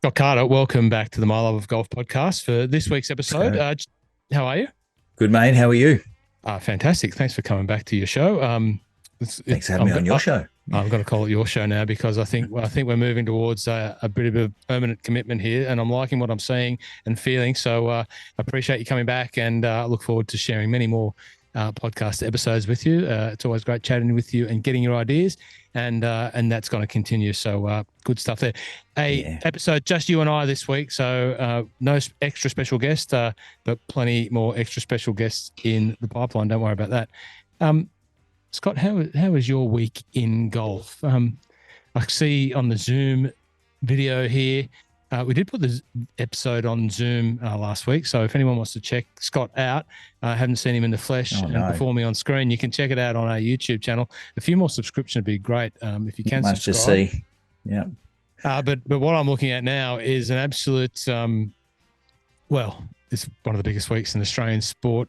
Scott Carter, welcome back to the My Love of Golf podcast for this week's episode. So, How are you? good, mate. How are you? Fantastic. Thanks for coming back to your show. Thanks for having me on your show. I'm going to call it your show now because I think we're moving towards a bit of a permanent commitment here, and I'm liking what I'm seeing and feeling. So I appreciate you coming back, and I look forward to sharing many more podcast episodes with you. It's always great chatting with you and getting your ideas, and that's going to continue. So good stuff there. Episode just you and I this week. So no extra special guest, but plenty more extra special guests in the pipeline. Don't worry about that. Scott, how was your week in golf? I see on the Zoom video here, we did put the episode on Zoom last week. So if anyone wants to check Scott out, I haven't seen him in the flesh and before me on screen, you can check it out on our YouTube channel. A few more subscriptions would be great if you can Much subscribe. to see. Yeah. But what I'm looking at now is an absolute, it's one of the biggest weeks in Australian sport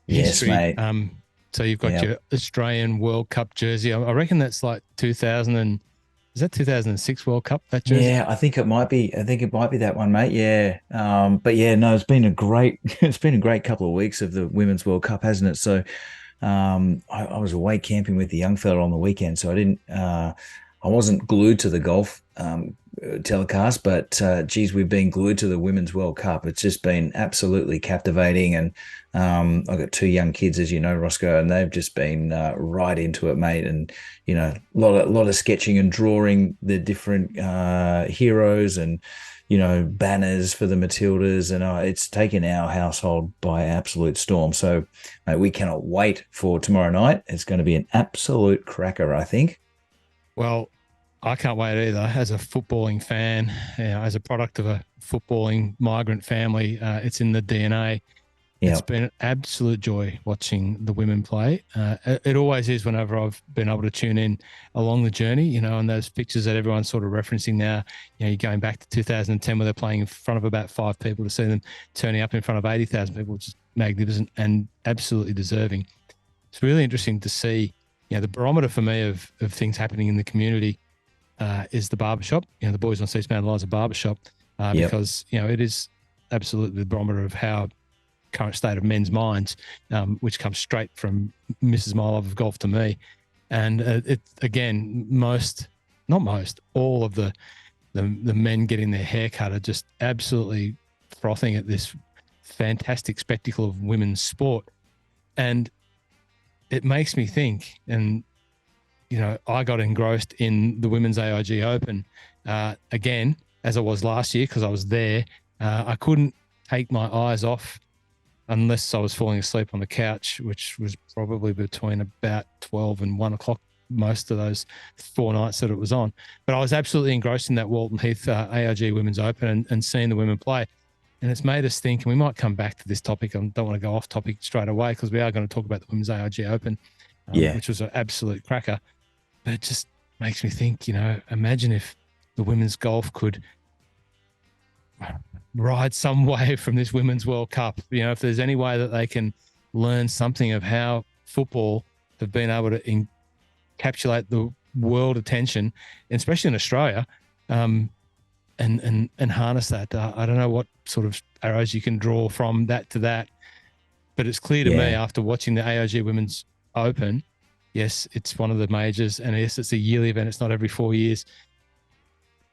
history. Yes, mate. So you've got your Australian World Cup jersey. I reckon that's like 2006 World Cup, that jersey? Yeah, I think it might be. I think it might be that one, mate. Yeah. But yeah, no, it's been a great couple of weeks of the Women's World Cup, hasn't it? So I was away camping with the young fella on the weekend, so I wasn't glued to the golf telecast, but geez, we've been glued to the Women's World Cup. It's just been absolutely captivating, and I've got two young kids, as you know, Roscoe, and they've just been right into it, mate. And a lot of sketching and drawing the different heroes and banners for the Matildas, and it's taken our household by absolute storm. So, mate, we cannot wait for tomorrow night. It's going to be an absolute cracker, I think. Well, I can't wait either. As a footballing fan, as a product of a footballing migrant family, it's in the DNA. Yep. It's been an absolute joy watching the women play. It always is whenever I've been able to tune in along the journey, and those pictures that everyone's sort of referencing now, you're going back to 2010 where they're playing in front of about 5 people, to see them turning up in front of 80,000 people, which is magnificent and absolutely deserving. It's really interesting to see, the barometer for me of things happening in the community is the barbershop. The Boys on C-SPAN Live's a barbershop because, it is absolutely the barometer of how current state of men's minds, which comes straight from Mrs. My Love of Golf to me. And it again, all of the men getting their hair cut are just absolutely frothing at this fantastic spectacle of women's sport. And it makes me think, and I got engrossed in the Women's AIG Open again, as I was last year, because I was there. I couldn't take my eyes off unless I was falling asleep on the couch, which was probably between about 12 and 1 o'clock most of those 4 nights that it was on. But I was absolutely engrossed in that Walton Heath AIG Women's Open and seeing the women play. And it's made us think, and we might come back to this topic. I don't want to go off topic straight away because we are going to talk about the Women's AIG Open, which was an absolute cracker. But it just makes me think, imagine if the women's golf could ride some wave from this Women's World Cup. If there's any way that they can learn something of how football have been able to encapsulate the world attention, especially in Australia, and harness that. I don't know what sort of arrows you can draw from that to that, but it's clear to me after watching the AIG Women's Open. Yes, it's one of the majors, and yes, it's a yearly event. It's not every 4 years,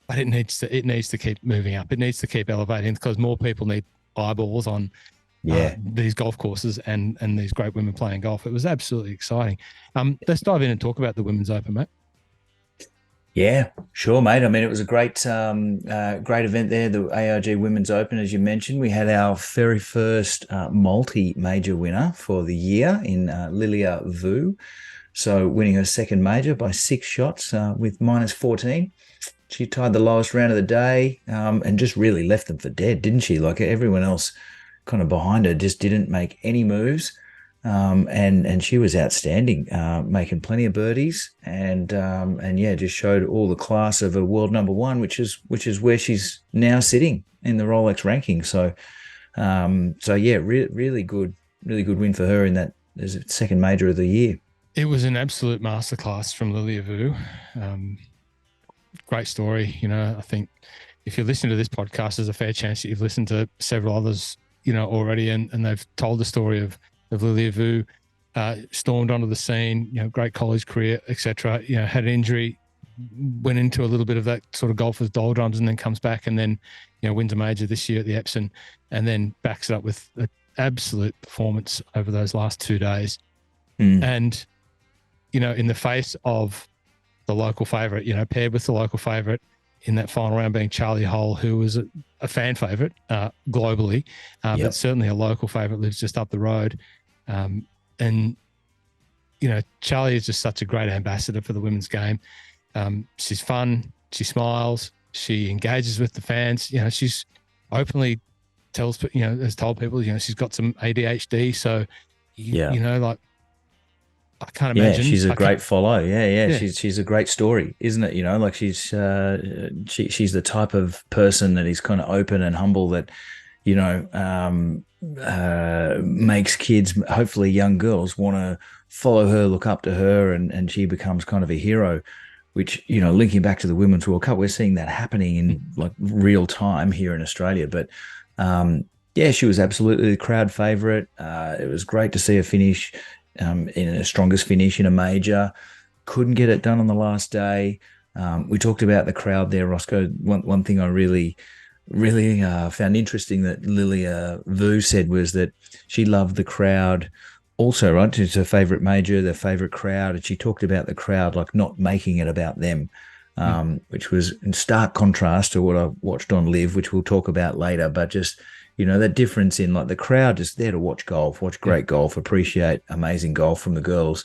but it needs to keep moving up. It needs to keep elevating because more people need eyeballs on these golf courses and these great women playing golf. It was absolutely exciting. Let's dive in and talk about the Women's Open, mate. Yeah, sure, mate. I mean, it was a great event there, the AIG Women's Open, as you mentioned. We had our very first multi-major winner for the year in Lilia Vu. So winning her second major by 6 shots with -14. She tied the lowest round of the day and just really left them for dead, didn't she? Like everyone else kind of behind her just didn't make any moves. And she was outstanding, making plenty of birdies and just showed all the class of a world number one, which is where she's now sitting in the Rolex ranking. So really good win for her in that as a second major of the year. It was an absolute masterclass from Lilia Vu. Great story. I think if you're listening to this podcast, there's a fair chance that you've listened to several others, already, and they've told the story of Lilia Vu, stormed onto the scene, great college career, etc. Had an injury, went into a little bit of that sort of golfer's doldrums, and then comes back and then, wins a major this year at the Epsom, and then backs it up with an absolute performance over those last 2 days. And, in the face of the local favourite, paired with the local favourite in that final round being Charlie Hull, who was a fan favourite globally, but certainly a local favourite, lives just up the road. And, Charlie is just such a great ambassador for the women's game. She's fun. She smiles. She engages with the fans. She's openly has told people, she's got some ADHD. So, like, I can't imagine. Yeah, she's a great follow. Yeah. She's a great story, isn't it? Like she's the type of person that is kind of open and humble that, makes kids, hopefully young girls, want to follow her, look up to her, and she becomes kind of a hero, which, linking back to the Women's World Cup, we're seeing that happening in like real time here in Australia. But she was absolutely the crowd favourite. It was great to see her finish in a strongest finish in a major. Couldn't get it done on the last day. We talked about the crowd there, Roscoe. One thing I really found interesting that Lilia Vu said was that she loved the crowd also, right? It's her favourite major, their favourite crowd. And she talked about the crowd like not making it about them, which was in stark contrast to what I watched on Live, which we'll talk about later. But just, that difference in like the crowd just there to watch golf, watch great golf, appreciate amazing golf from the girls,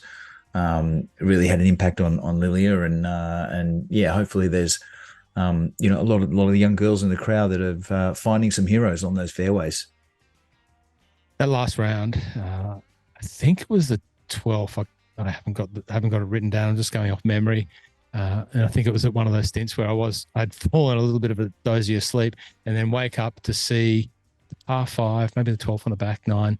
really had an impact on Lilia. And hopefully there's, a lot of the young girls in the crowd that are finding some heroes on those fairways. That last round, I think it was the 12th. I haven't got it written down. I'm just going off memory. And I think it was at one of those stints where I'd fallen a little bit of a dozy asleep and then wake up to see the par 5, maybe the 12th on the back 9.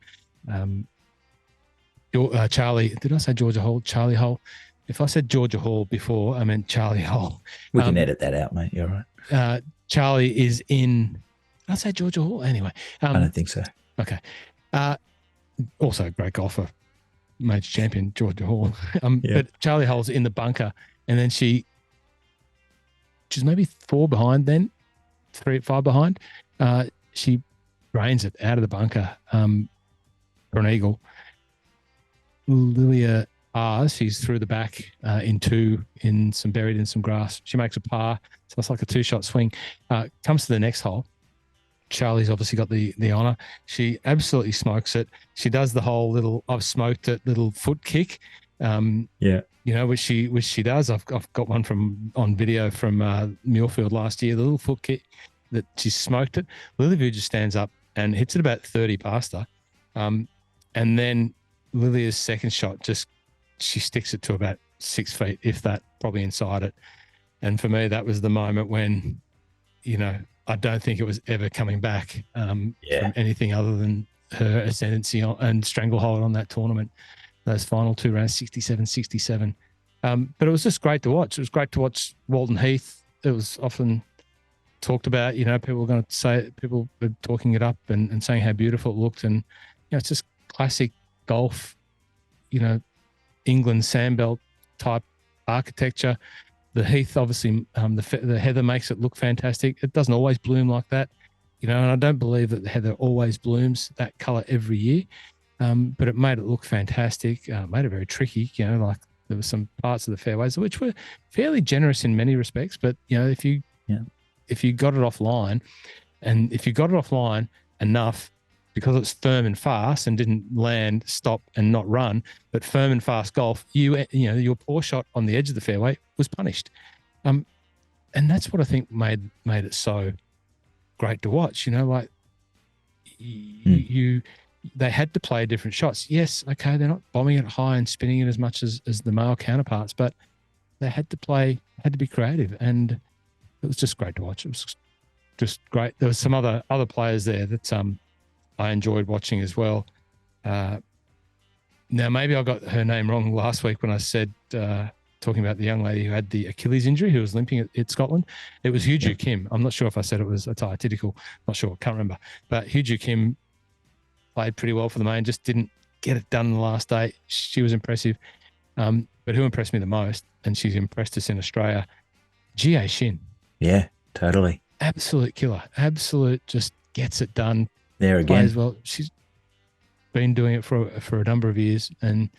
Charlie, did I say Georgia Hall? Charlie Hall. If I said Georgia Hall before, I meant Charlie Hall. We can edit that out, mate. You're right. Charlie is in, did I say Georgia Hall? Anyway. I don't think so. Okay. Also a great golfer, major champion, Georgia Hall. But Charlie Hall's in the bunker, and then she's maybe 4 behind then, 5 behind. She drains it out of the bunker for an eagle. Lilia R's, she's through the back in 2, buried in some grass. She makes a par, so it's like a 2-shot swing. Comes to the next hole. Charlie's obviously got the honour. She absolutely smokes it. She does the whole little "I've smoked it" little foot kick. Which she does. I've got one on video from Muirfield last year. The little foot kick that she smoked it. Lilia Vu just stands up and hits it about 30 past her, and then Lilia's second shot she sticks it to about 6 feet, if that, probably inside it. And for me, that was the moment when, I don't think it was ever coming back from anything other than her ascendancy and stranglehold on that tournament. Those final 2 rounds, 67-67. But it was just great to watch. It was great to watch Walton Heath. It was often talked about, people were talking it up and saying how beautiful it looked. And, it's just classic golf, England sandbelt type architecture. The heath, obviously, the heather makes it look fantastic. It doesn't always bloom like that, and I don't believe that the heather always blooms that colour every year, but it made it look fantastic. Made it very tricky, like there were some parts of the fairways which were fairly generous in many respects, but, if you got it offline, and if you got it offline enough, because it's firm and fast and didn't land, stop and not run, but firm and fast golf, your poor shot on the edge of the fairway was punished. And that's what I think made it so great to watch. They had to play different shots. Yes, okay, they're not bombing it high and spinning it as much as the male counterparts, but they had to be creative, and it was just great to watch. It was just great. There was some other players there that I enjoyed watching as well. Now, maybe I got her name wrong last week when I said talking about the young lady who had the Achilles injury, who was limping at Scotland. It was Hugh Kim. I'm not sure if I said it was a Titical. Not sure. Can't remember. But Hugh Kim played pretty well for the main, just didn't get it done in the last day. She was impressive. But who impressed me the most, and she's impressed us in Australia, Jie Shin. Yeah, totally. Absolute killer. Absolute, just gets it done. There again. Plays well. She's been doing it for a number of years, and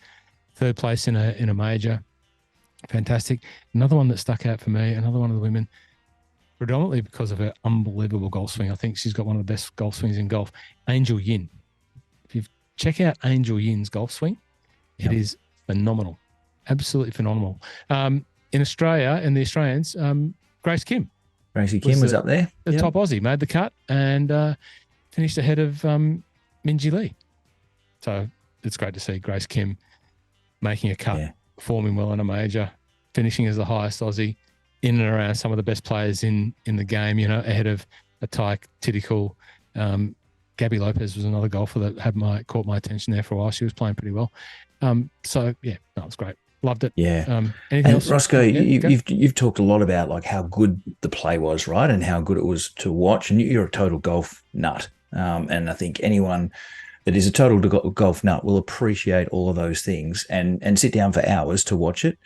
third place in a major. Fantastic. Another one that stuck out for me, another one of the women, predominantly because of her unbelievable golf swing. I think she's got one of the best golf swings in golf. Angel Yin. If you check out Angel Yin's golf swing, it is phenomenal. Absolutely phenomenal. In Australia, and the Australians, Grace Kim. Gracie Kim was up there. The top Aussie, made the cut and finished ahead of Minjee Lee. So it's great to see Grace Kim making a cut, performing well in a major, finishing as the highest Aussie, in and around some of the best players in the game, ahead of a Titical. Gabby Lopez was another golfer that caught my attention there for a while. She was playing pretty well. So, yeah, that was great. Loved it. Yeah. Anything else? Rossco, you've talked a lot about like how good the play was, right? And how good it was to watch. And you're a total golf nut. And I think anyone that is a total golf nut will appreciate all of those things and sit down for hours to watch it.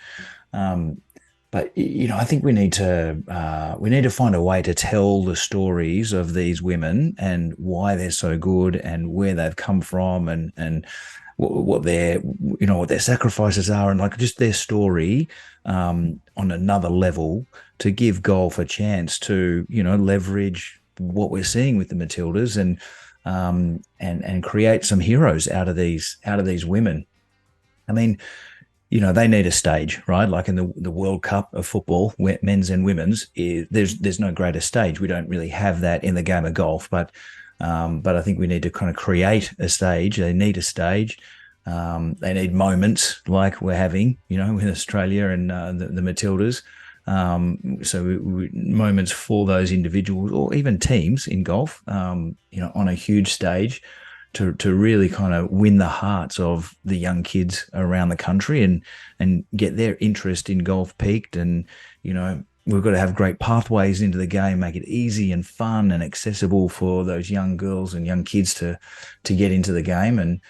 But I think we need to find a way to tell the stories of these women and why they're so good and where they've come from and what their sacrifices are, and like just their story on another level, to give golf a chance to leverage what we're seeing with the Matildas and create some heroes out of these women. I mean, they need a stage, right? Like in the World Cup of football, men's and women's, there's no greater stage. We don't really have that in the game of golf, but I think we need to kind of create a stage. They need a stage. They need moments like we're having, with Australia and the Matildas. So moments for those individuals or even teams in golf, on a huge stage to really kind of win the hearts of the young kids around the country and get their interest in golf peaked. And, we've got to have great pathways into the game, make it easy and fun and accessible for those young girls and young kids to get into the game and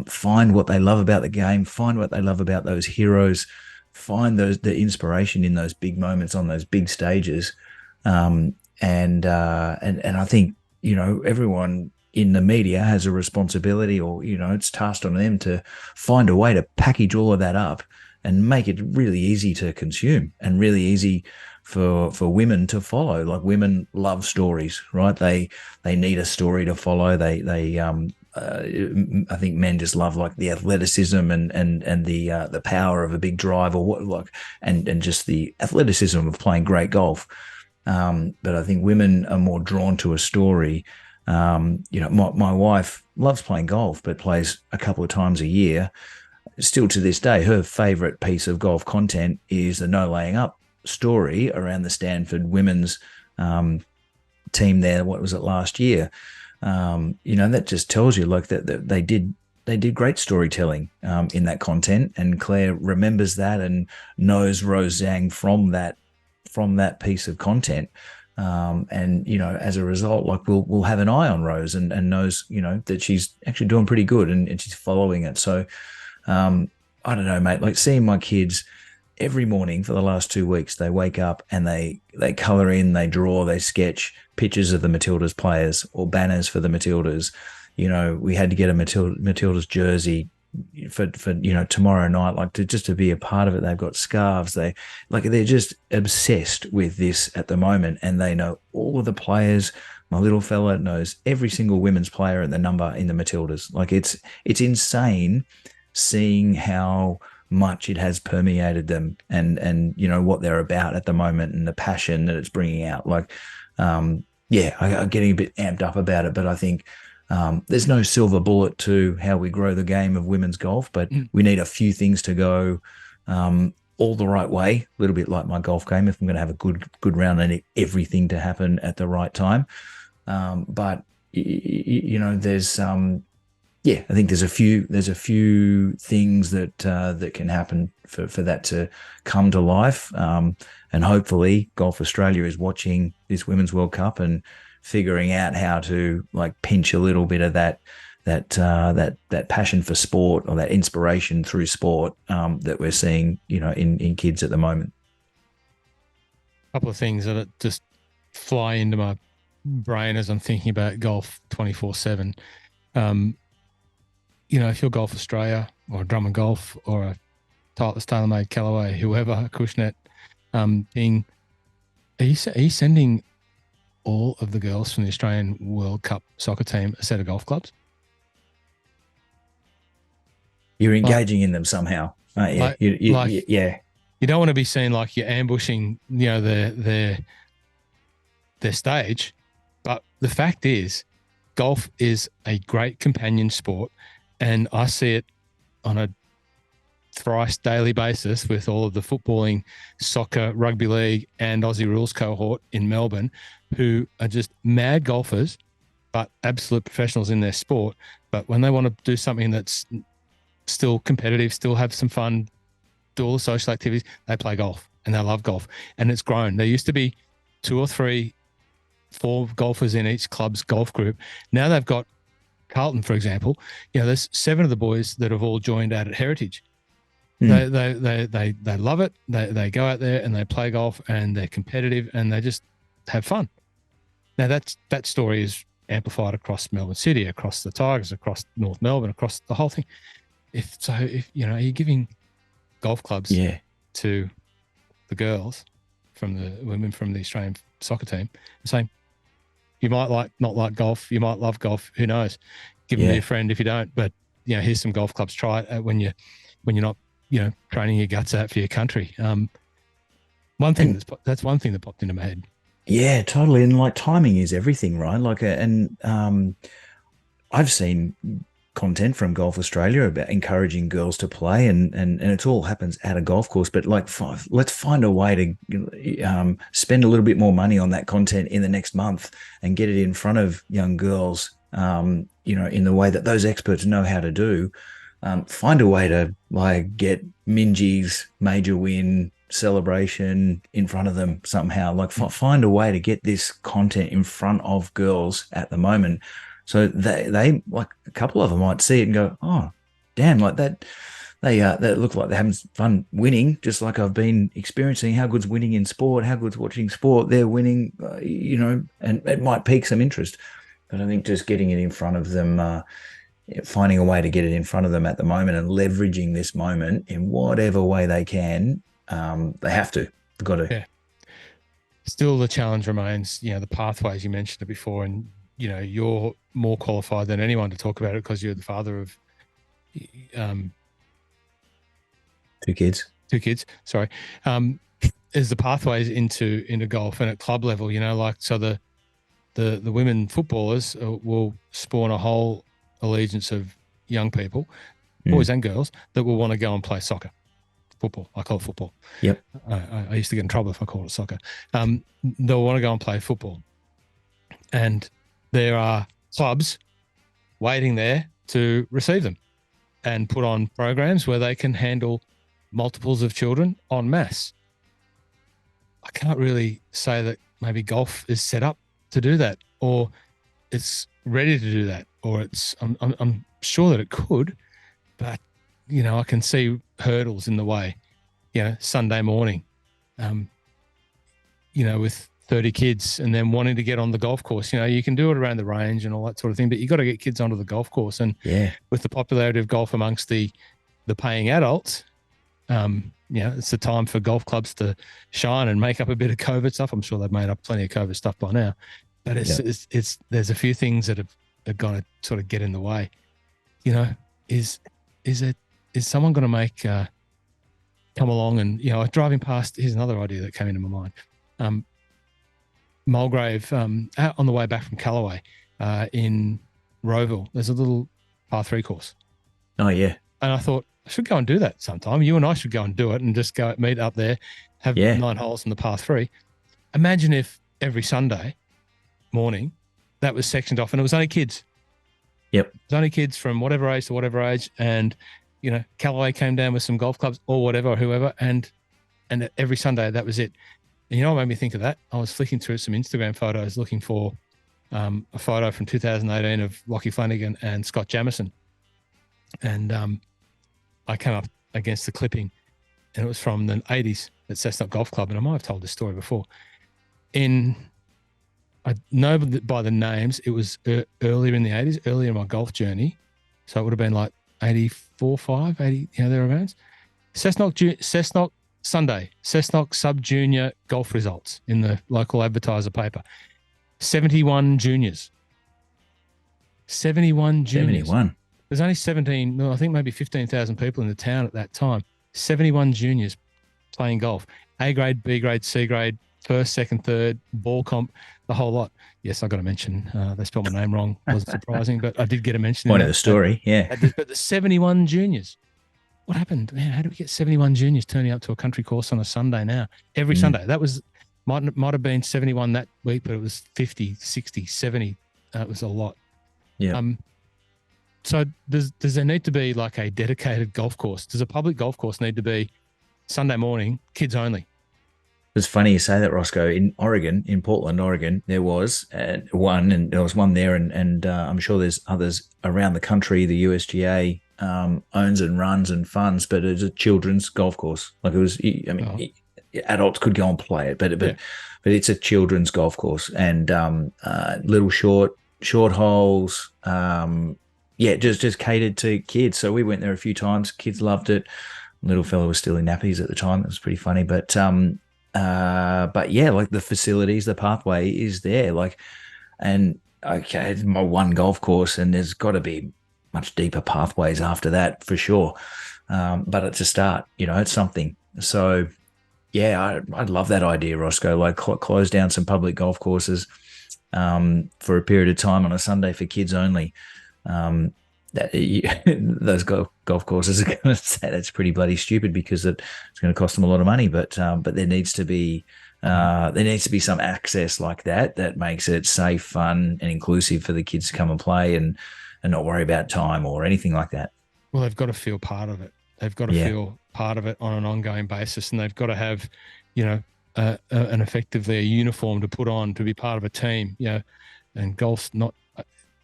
find what they love about the game, find what they love about those heroes, find the inspiration in those big moments on those big stages. And I think, everyone in the media has a responsibility, or, it's tasked on them to find a way to package all of that up and make it really easy to consume and really easy for women to follow. Like, women love stories, right? They need a story to follow. I think men just love like the athleticism and the power of a big drive and just the athleticism of playing great golf. But I think women are more drawn to a story. My wife loves playing golf, but plays a couple of times a year. Still to this day, her favorite piece of golf content is the No Laying Up story around the Stanford women's team there. What was it, last year? That just tells you like that they did great storytelling in that content, and Claire remembers that and knows Rose Zhang from that piece of content. And as a result, like we'll have an eye on Rose and knows that she's actually doing pretty good and she's following it. So I don't know, mate, like seeing my kids every morning for the last 2 weeks, they wake up and they color in, they draw, they sketch pictures of the Matildas players or banners for the Matildas. We had to get a Matildas jersey for tomorrow night, like to be a part of it. They've got scarves. They're just obsessed with this at the moment, and they know all of the players. My little fella knows every single women's player and the number in the Matildas. Like it's insane seeing how much it has permeated them and what they're about at the moment and the passion that it's bringing out. Like, I'm getting a bit amped up about it, but I think there's no silver bullet to how we grow the game of women's golf, but we need a few things to go all the right way, a little bit like my golf game. If I'm going to have a good round, I need everything to happen at the right time. But there's yeah, I think there's a few things that can happen for that to come to life, and hopefully Golf Australia is watching this Women's World Cup and figuring out how to like pinch a little bit of that passion for sport or that inspiration through sport, that we're seeing, in kids at the moment. A couple of things that just fly into my brain as I'm thinking about golf 24/7. If you're Golf Australia or Drummond Golf or a Titleist TaylorMade Callaway, whoever, Cushnet, Ping, are you sending all of the girls from the Australian World Cup soccer team a set of golf clubs? You're engaging in them somehow, aren't you? Yeah. You don't want to be seen like you're ambushing, their stage. But the fact is, golf is a great companion sport, and I see it on a thrice daily basis with all of the footballing, soccer, rugby league, and Aussie rules cohort in Melbourne, who are just mad golfers, but absolute professionals in their sport. But when they want to do something that's still competitive, still have some fun, do all the social activities, they play golf, and they love golf. And it's grown. There used to be 2 or 3, 4 golfers in each club's golf group. Now they've got Carlton, for example. There's 7 of the boys that have all joined out at Heritage. They love it. They go out there and they play golf, and they're competitive, and they just have fun. Now that story is amplified across Melbourne City, across the Tigers, across North Melbourne, across the whole thing. If are you giving golf clubs to the girls from the women from the Australian soccer team, saying you might not like golf, you might love golf, who knows? Give them to your friend if you don't. But here's some golf clubs. Try it when you're not training your guts out for your country. That's one thing that popped into my head. Yeah, totally. And like timing is everything, right? I've seen content from Golf Australia about encouraging girls to play, and it all happens at a golf course. But let's find a way to spend a little bit more money on that content in the next month and get it in front of young girls, in the way that those experts know how to do. Find a way to get Minji's major win celebration in front of them somehow. Find a way to get this content in front of girls at the moment. So they like a couple of them might see it and go, oh, damn, like that. They look like they're having fun winning, just like I've been experiencing. How good's winning in sport? How good's watching sport? They're winning, and it might pique some interest. But I think just getting it in front of them, finding a way to get it in front of them at the moment and leveraging this moment in whatever way they can, they have to. They've got to. Yeah. Still, the challenge remains, the pathways. You mentioned it before, and you're more qualified than anyone to talk about it because you're the father of 2 kids. 2 kids, sorry. Is the pathways into golf, and at club level, so the women footballers will spawn a whole allegiance of young people, boys and girls, that will want to go and play soccer. Football. I call it football. Yep. I used to get in trouble if I called it soccer. They'll want to go and play football. And there are clubs waiting there to receive them and put on programs where they can handle multiples of children en masse. I can't really say that maybe golf is set up to do that, or it's ready to do that, or I'm sure that it could, but I can see hurdles in the way. Sunday morning, with 30 kids and then wanting to get on the golf course. You can do it around the range and all that sort of thing, but you got to get kids onto the golf course. And with the popularity of golf amongst the paying adults, it's the time for golf clubs to shine and make up a bit of COVID stuff. I'm sure they've made up plenty of COVID stuff by now, but it's there's a few things that have got to sort of get in the way. Is someone going to make come along and driving past? Here's another idea that came into my mind. Mulgrave, out on the way back from Callaway, in Rowville, there's a little par 3 course. Oh yeah. And I thought I should go and do that sometime. You and I should go and do it and just go meet up there, have 9 holes in the par 3. Imagine if every Sunday morning that was sectioned off and it was only kids. Yep. There's only kids from whatever age to whatever age, and Callaway came down with some golf clubs or whatever, or whoever, and every Sunday that was it. And you know what made me think of that? I was flicking through some Instagram photos looking for a photo from 2018 of Lockie Flanagan and Scott Jamieson, and I came up against the clipping, and it was from the 80s at Cessnock Golf Club, and I might have told this story before. I know by the names, it was earlier in the 80s, earlier in my golf journey. So it would have been like 84, 5, 80, thereabouts. Cessnock Sunday, Cessnock Sub-Junior golf results in the local advertiser paper. 71 juniors. 71 juniors. 71. There's only 17, no, I think maybe 15,000 people in the town at that time. 71 juniors playing golf. A grade, B grade, C grade, first, second, third, ball comp, the whole lot. Yes, I got to mention they spelled my name wrong. Wasn't surprising, but I did get a mention. Point of the story, yeah. But the 71 juniors. What happened? Man, how do we get 71 juniors turning up to a country course on a Sunday now? Every Sunday. That was might have been 71 that week, but it was 50, 60, 70. It was a lot. Yeah. So does there need to be like a dedicated golf course? Does a public golf course need to be Sunday morning, kids only? It's funny you say that, Roscoe. In Oregon, in Portland, Oregon, there was one, and there was one there, and I'm sure there's others around the country. The USGA owns and runs and funds, but it's a children's golf course. Like it was, adults could go and play it, but it's a children's golf course, and little short holes. Just catered to kids. So we went there a few times. Kids loved it. Little fella was still in nappies at the time. It was pretty funny, but yeah, like the facilities, the pathway is there. Like, and okay, it's my one golf course, and there's got to be much deeper pathways after that for sure. But it's a start, it's something. So yeah, I'd love that idea, Roscoe. Like close down some public golf courses for a period of time on a Sunday for kids only. Those golf courses are going to say that's pretty bloody stupid because it's going to cost them a lot of money. But there needs to be some access like that makes it safe, fun, and inclusive for the kids to come and play and not worry about time or anything like that. Well, they've got to feel part of it. They've got to feel part of it on an ongoing basis, and they've got to have, an effectively a uniform to put on to be part of a team. And golf's not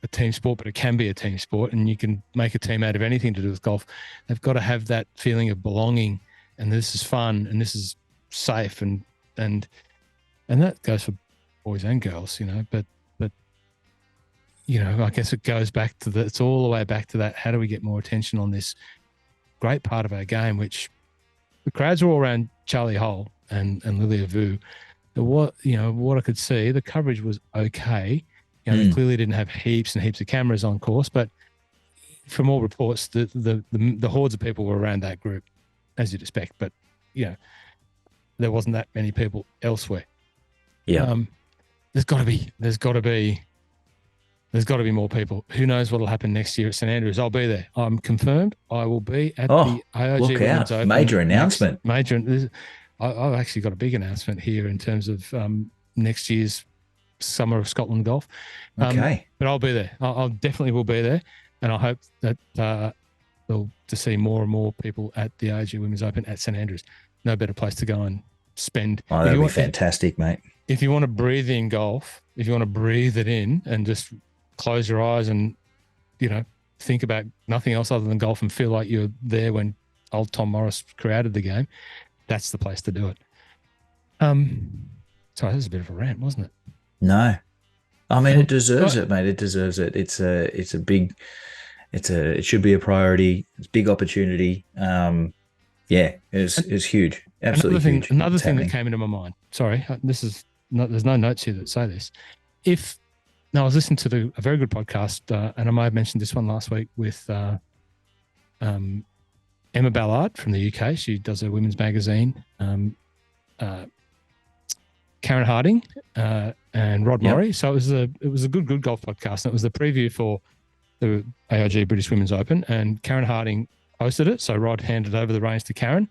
a team sport, but it can be a team sport, and you can make a team out of anything to do with golf. They've got to have that feeling of belonging, and this is fun, and this is safe, and that goes for boys and girls, but I guess it goes back to it's all the way back to that. How do we get more attention on this great part of our game, which the crowds were all around Charlie Hull and Lilia Vu. What I could see, the coverage was okay. They clearly didn't have heaps and heaps of cameras on course, but from all reports, the hordes of people were around that group, as you'd expect. But there wasn't that many people elsewhere. Yeah, there's got to be more people. Who knows what'll happen next year at St Andrews? I'll be there. I'm confirmed. I will be at the AIG Womens Open. Major announcement. I've actually got a big announcement here in terms of next year's Summer of Scotland Golf. Okay. But I'll be there. I'll definitely will be there. And I hope that to see more and more people at the AIG Women's Open at St Andrews. No better place to go and spend. Oh, that'd be fantastic, mate. If you want to breathe in golf, if you want to breathe it in and just close your eyes and, think about nothing else other than golf and feel like you're there when old Tom Morris created the game, that's the place to do it. Sorry, that was a bit of a rant, wasn't it? No, I mean it deserves it, mate. It deserves it. It should be a priority. It's a big opportunity. It's huge. Absolutely huge. Another thing that came into my mind. Sorry, there's no notes here that say this. I was listening to a very good podcast, and I may have mentioned this one last week with Emma Ballard from the UK. She does a women's magazine. Karen Harding and Rod Murray. So it was a good golf podcast, and it was the preview for the AIG British Women's Open, and Karen Harding hosted it. So Rod handed over the reins to Karen,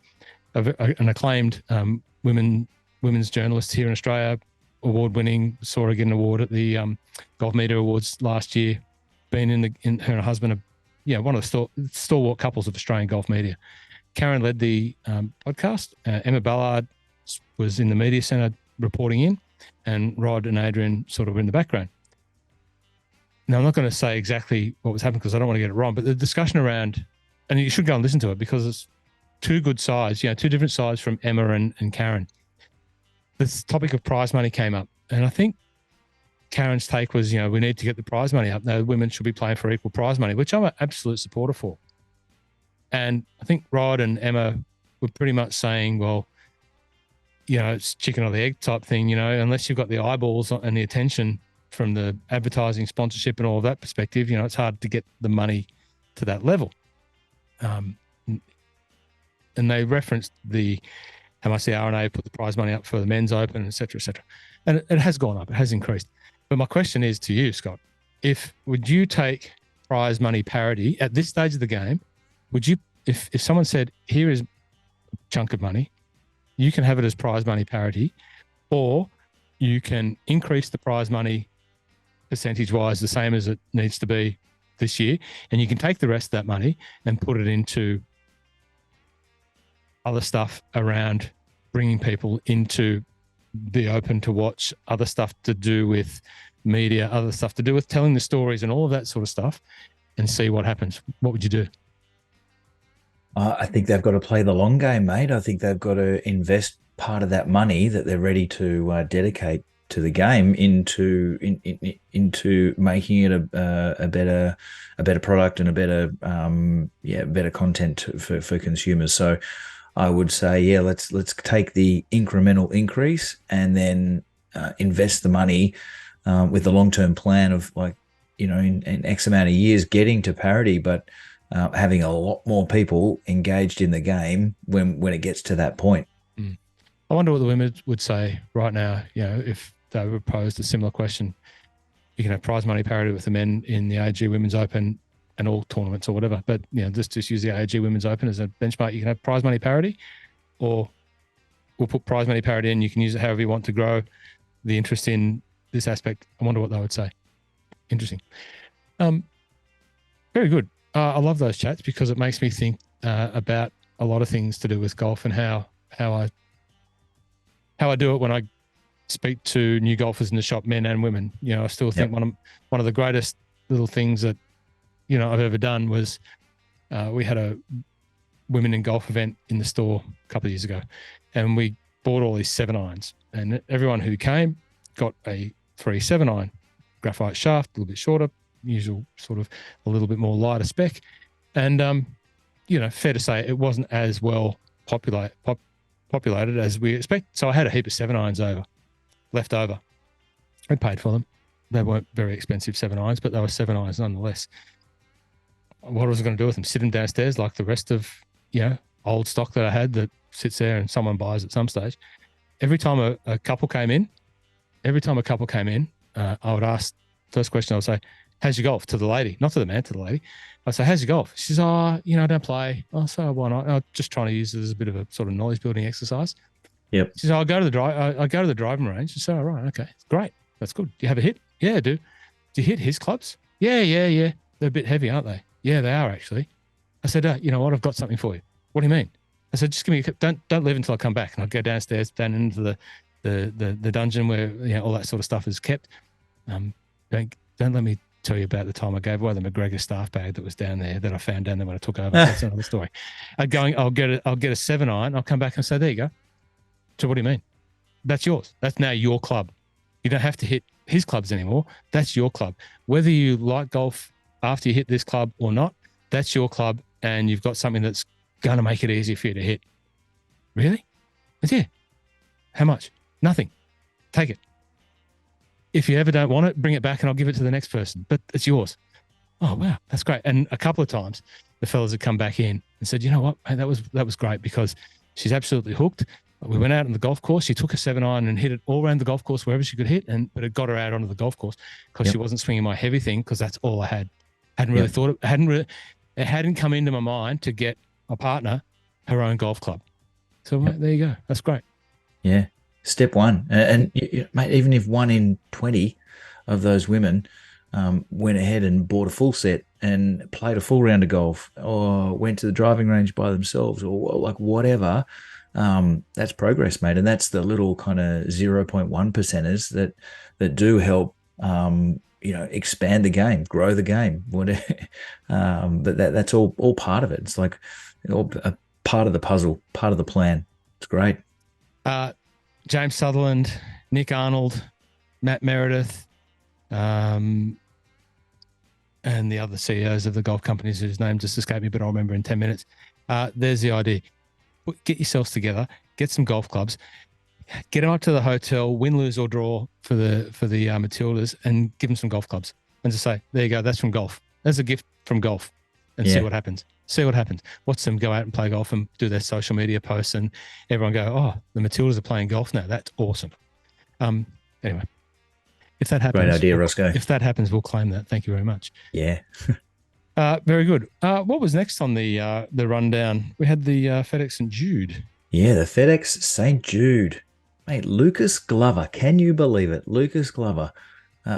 an acclaimed women's journalist here in Australia, award-winning, saw her get an award at the Golf Media Awards last year. been in her and her husband are, one of the stalwart couples of Australian golf media. Karen led the podcast. Emma Ballard was in the media centre reporting in, and Rod and Adrian sort of were in the background. Now, I'm not going to say exactly what was happening because I don't want to get it wrong, but the discussion around, and you should go and listen to it because it's two good sides, two different sides from Emma and Karen. This topic of prize money came up, and I think Karen's take was, we need to get the prize money up. No, women should be playing for equal prize money, which I'm an absolute supporter for. And I think Rod and Emma were pretty much saying, well, it's chicken or the egg type thing, unless you've got the eyeballs and the attention from the advertising, sponsorship and all of that perspective, it's hard to get the money to that level. And they referenced how much the RNA put the prize money up for the men's open, et cetera, et cetera. And it has gone up, it has increased. But my question is to you, Scott, would you take prize money parity at this stage of the game? Would you, if someone said, here is a chunk of money, you can have it as prize money parity, or you can increase the prize money percentage-wise the same as it needs to be this year, and you can take the rest of that money and put it into other stuff around bringing people into the Open to watch, other stuff to do with media, other stuff to do with telling the stories and all of that sort of stuff, and see what happens? What would you do? I think they've got to play the long game, mate. I think they've got to invest part of that money that they're ready to dedicate to the game into making it a better product and a better content for consumers. So I would say, let's take the incremental increase and then invest the money with the long-term plan of in X amount of years getting to parity, but having a lot more people engaged in the game when it gets to that point. I wonder what the women would say right now, if they were posed a similar question. You can have prize money parity with the men in the AIG Women's Open and all tournaments or whatever, but just use the AIG Women's Open as a benchmark. You can have prize money parity, or we'll put prize money parity in. You can use it however you want to grow the interest in this aspect. I wonder what they would say. Interesting. Very good. I love those chats because it makes me think about a lot of things to do with golf and how I do it when I speak to new golfers in the shop, men and women. I still think one of the greatest little things that I've ever done was we had a women in golf event in the store a couple of years ago, and we bought all these 7-irons, and everyone who came got a free 7-iron, graphite shaft, a little bit shorter, usual sort of a little bit more lighter spec, and fair to say it wasn't as well populated as we expect. So I had a heap of 7-irons left over. I paid for them. They weren't very expensive 7-irons, but they were 7-irons nonetheless. What was I going to do with them? Sit them downstairs like the rest of old stock that I had that sits there and someone buys at some stage. Every time a couple came in, I would ask, first question I would say, how's your golf? To the lady, not to the man, to the lady. I say, how's your golf? She says, I don't play. Oh, so why not? I'm just trying to use it as a bit of a sort of knowledge building exercise. Yep. She says, I go to the driving range. I say, all right, okay, great, that's good. Do you have a hit? Yeah, I do. Do you hit his clubs? Yeah. They're a bit heavy, aren't they? Yeah, they are actually. I said, you know what? I've got something for you. What do you mean? I said, just give me. Don't leave until I come back. And I'd go downstairs, down into the dungeon where all that sort of stuff is kept. Don't let me tell you about the time I gave away the McGregor staff bag that was down there that I found down there when I took over. That's another story. I'll get a 7-iron. I'll come back and say, there you go. So what do you mean? That's yours. That's now your club. You don't have to hit his clubs anymore. That's your club. Whether you like golf after you hit this club or not, that's your club, and you've got something that's going to make it easier for you to hit. Really? Yeah. How much? Nothing. Take it. If you ever don't want it, bring it back and I'll give it to the next person, but it's yours. Oh, wow. That's great. And a couple of times the fellas had come back in and said, you know what, hey, that was great because she's absolutely hooked. We went out on the golf course. She took a 7-iron and hit it all around the golf course wherever she could hit, but it got her out onto the golf course because she wasn't swinging my heavy thing because that's all I had. Hadn't really thought it. It hadn't come into my mind to get a partner her own golf club. So mate, there you go. That's great. Yeah. Step one. And mate, even if 1 in 20 of those women went ahead and bought a full set and played a full round of golf, or went to the driving range by themselves, or like whatever. That's progress, mate, and that's the little kind of 0.1 percenters that do help. Expand the game, grow the game. But that's all part of it. It's like all a part of the puzzle, part of the plan. It's great. James Sutherland, Nick Arnold, Matt Meredith, and the other CEOs of the golf companies whose name just escaped me, but I'll remember in 10 minutes. There's the idea. Get yourselves together, get some golf clubs, get them up to the hotel, win, lose or draw for the Matildas, and give them some golf clubs and just say, there you go, that's from golf. That's a gift from golf, and see what happens. See what happens. Watch them go out and play golf and do their social media posts, and everyone go, oh, the Matildas are playing golf now. That's awesome. Anyway, if that happens, great idea, Rossco. If that happens, we'll claim that. Thank you very much. Yeah. Very good. What was next on the rundown? We had the FedEx St. Jude. Yeah, the FedEx St. Jude. Mate, Lucas Glover. Can you believe it? Lucas Glover.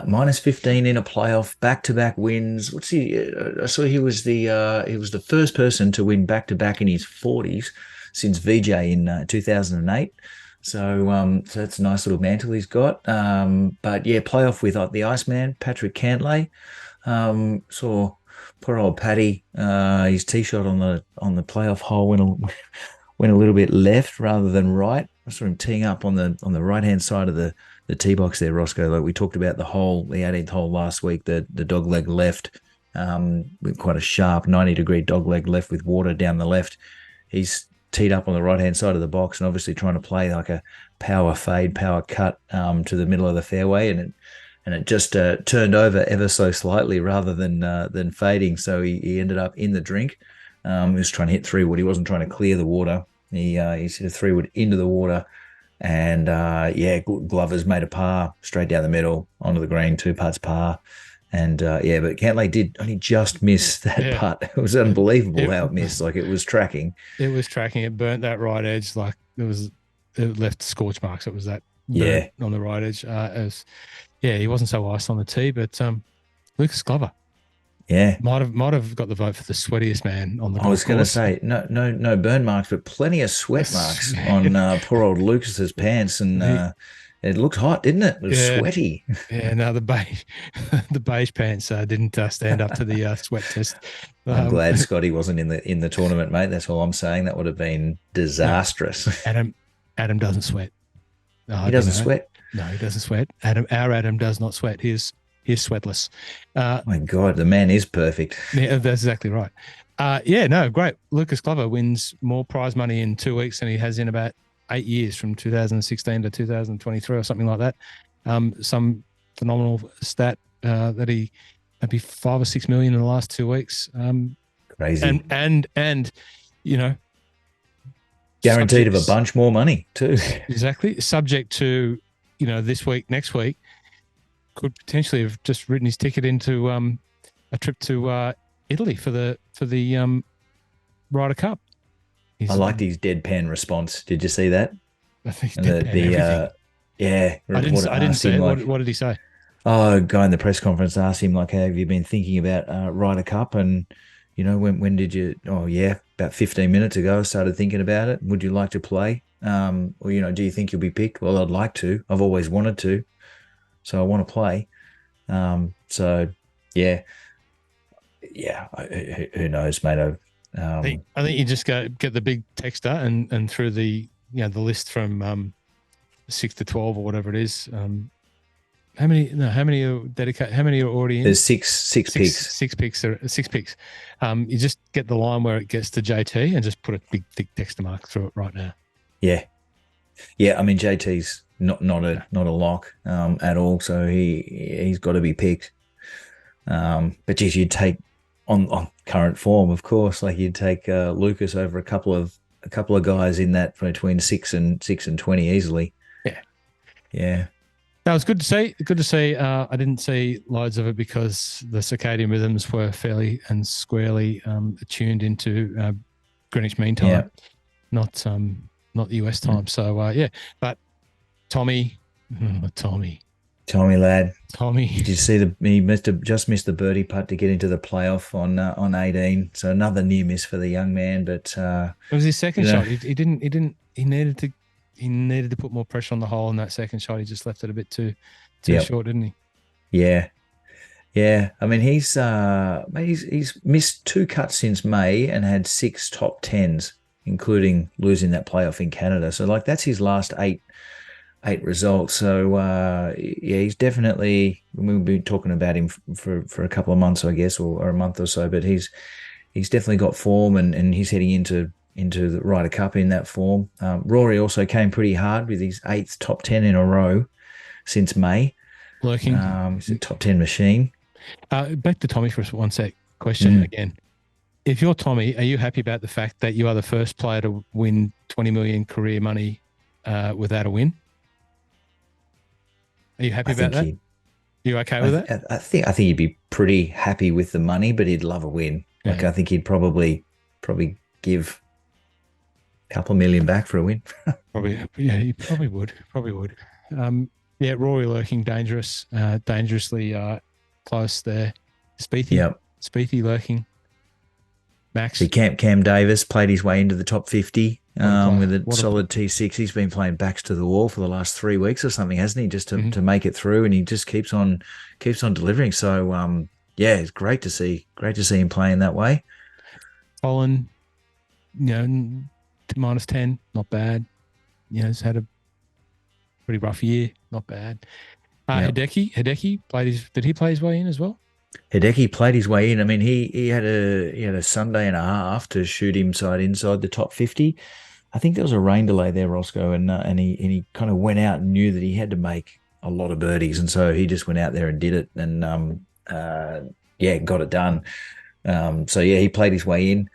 Minus 15 in a playoff, back-to-back wins. What's he? I saw he was the first person to win back-to-back in his 40s since VJ in 2008. So that's a nice little mantle he's got. But yeah, playoff with the Iceman, Patrick Cantlay. Saw poor old Paddy. His tee shot on the playoff hole went a little bit left rather than right. I saw him teeing up on the right hand side of the tee box there, Rossco. Like we talked about the 18th hole last week, the dog leg left, with quite a sharp 90-degree dog leg left with water down the left. He's teed up on the right hand side of the box and obviously trying to play like a power fade, power cut to the middle of the fairway, and it just turned over ever so slightly rather than fading. So he ended up in the drink. He was trying to hit 3-wood. He wasn't trying to clear the water. He hit a 3-wood into the water, and Glover's made a par straight down the middle onto the green, 2 putts par. And but Cantlay did only just miss that putt. It was unbelievable how it missed. Like it was tracking. It was tracking. It burnt that right edge. Like it left scorch marks. It was that on the right edge. He wasn't so ice on the tee, but Lucas Glover. Yeah, might have got the vote for the sweatiest man on the. I was going to say no burn marks, but plenty of sweat marks on poor old Lucas's pants, and it looked hot, didn't it? It was sweaty. Yeah, no, the beige pants didn't stand up to the sweat test. I'm glad Scotty wasn't in the tournament, mate. That's all I'm saying. That would have been disastrous. No, Adam doesn't sweat. No, he doesn't sweat. No, he doesn't sweat. Our Adam does not sweat. He's sweatless. My God, the man is perfect. Yeah, that's exactly right. Great. Lucas Glover wins more prize money in 2 weeks than he has in about 8 years, from 2016 to 2023 or something like that. Some phenomenal stat that he maybe 5 or 6 million in the last 2 weeks. Crazy. And guaranteed of a bunch more money too. Exactly. Subject to, this week, next week, could potentially have just written his ticket into a trip to Italy for the Ryder Cup. I liked his deadpan response. Did you see that? I think everything. I didn't see it. What did he say? Oh, a guy in the press conference asked him, like, have you been thinking about Ryder Cup? And, when did you? Oh, yeah, about 15 minutes ago, I started thinking about it. Would you like to play? Or, do you think you'll be picked? Well, I'd like to. I've always wanted to. So I want to play. Who knows, mate? I think you just get the big texter and through the list from 6 to 12 or whatever it is. How many are dedicated? How many are already in? There's six picks. Six picks. You just get the line where it gets to JT and just put a big thick texter mark through it right now. Yeah. I mean, JT's not a lock at all, so he's got to be picked. But geez, you'd take on current form, of course, like you'd take Lucas over a couple of guys in that between 6 and 20 easily. Yeah. That was good to see. Good to see. I didn't see loads of it because the circadian rhythms were fairly and squarely attuned into Greenwich Mean Time, not the US time. So but Tommy, Tommy lad. Tommy. Did you see just missed the birdie putt to get into the playoff on 18. So another near miss for the young man. But It was his second you know, shot. He needed to put more pressure on the hole in that second shot. He just left it a bit too yep, short, didn't he? yeah, yeah. I mean, he's missed 2 cuts since May and had 6 top 10s, including losing that playoff in Canada. So like that's his last eight results. So yeah, he's definitely. We've been talking about him for a couple of months, I guess, or a month or so. But he's definitely got form, and he's heading into the Ryder Cup in that form. Rory also came pretty hard with his 8th top 10 in a row since May. Lurking. He's a top 10 machine. Back to Tommy for one sec. Question again. If you're Tommy, are you happy about the fact that you are the first player to win 20 million career money without a win? Are you happy about that? You okay with that? I think he'd be pretty happy with the money, but he'd love a win. Yeah. Like I think he'd probably give a couple of million back for a win. Probably, yeah, he probably would. Yeah, Rory lurking, dangerously close there. Spiethy lurking. Max. See, Cam Davis played his way into the top 50 with a solid T6. He's been playing backs to the wall for the last 3 weeks or something, hasn't he? Just to make it through, and he just keeps on delivering. So yeah, it's great to see him playing that way. Colin, -10, not bad. He's had a pretty rough year, not bad. Hideki did he play his way in as well? Hideki played his way in. I mean, he had a Sunday and a half to shoot inside the top 50. I think there was a rain delay there, Roscoe, and he kind of went out and knew that he had to make a lot of birdies, and so he just went out there and did it, and got it done. So yeah, he played his way in,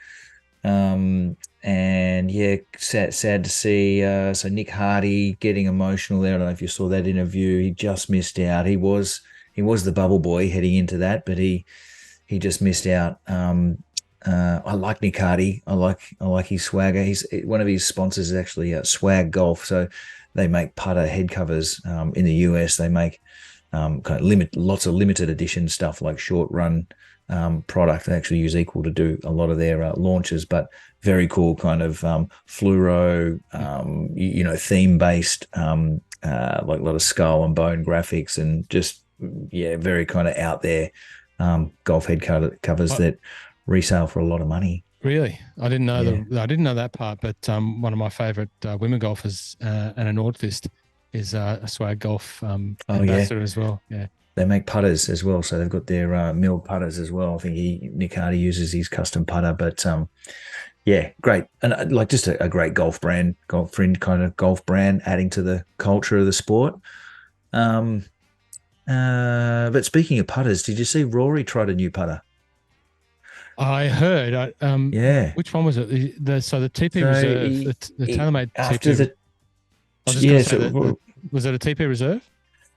and yeah, sad to see. So Nick Hardy getting emotional there. I don't know if you saw that interview. He just missed out. He was the bubble boy heading into that, but he just missed out. I like Nick Hardy. I like his swagger. He's one of his sponsors is actually Swag Golf. So they make putter head covers in the US. They make lots of limited edition stuff like short run product. They actually use Equal to do a lot of their launches, but very cool kind of fluoro, theme based, like a lot of skull and bone graphics, and just very kind of out there golf head covers that resale for a lot of money. Really, I didn't know I didn't know that part. But one of my favorite women golfers and a Nordfist is a Swag Golf ambassador as well. Yeah, they make putters as well, so they've got their milled putters as well. I think Nick Hardy uses his custom putter, but great, and like just a great golf brand, golf brand, adding to the culture of the sport. But speaking of putters, did you see Rory tried a new putter? I heard. Which one was it? The TP Reserve, the TaylorMade TP. Was it a TP Reserve?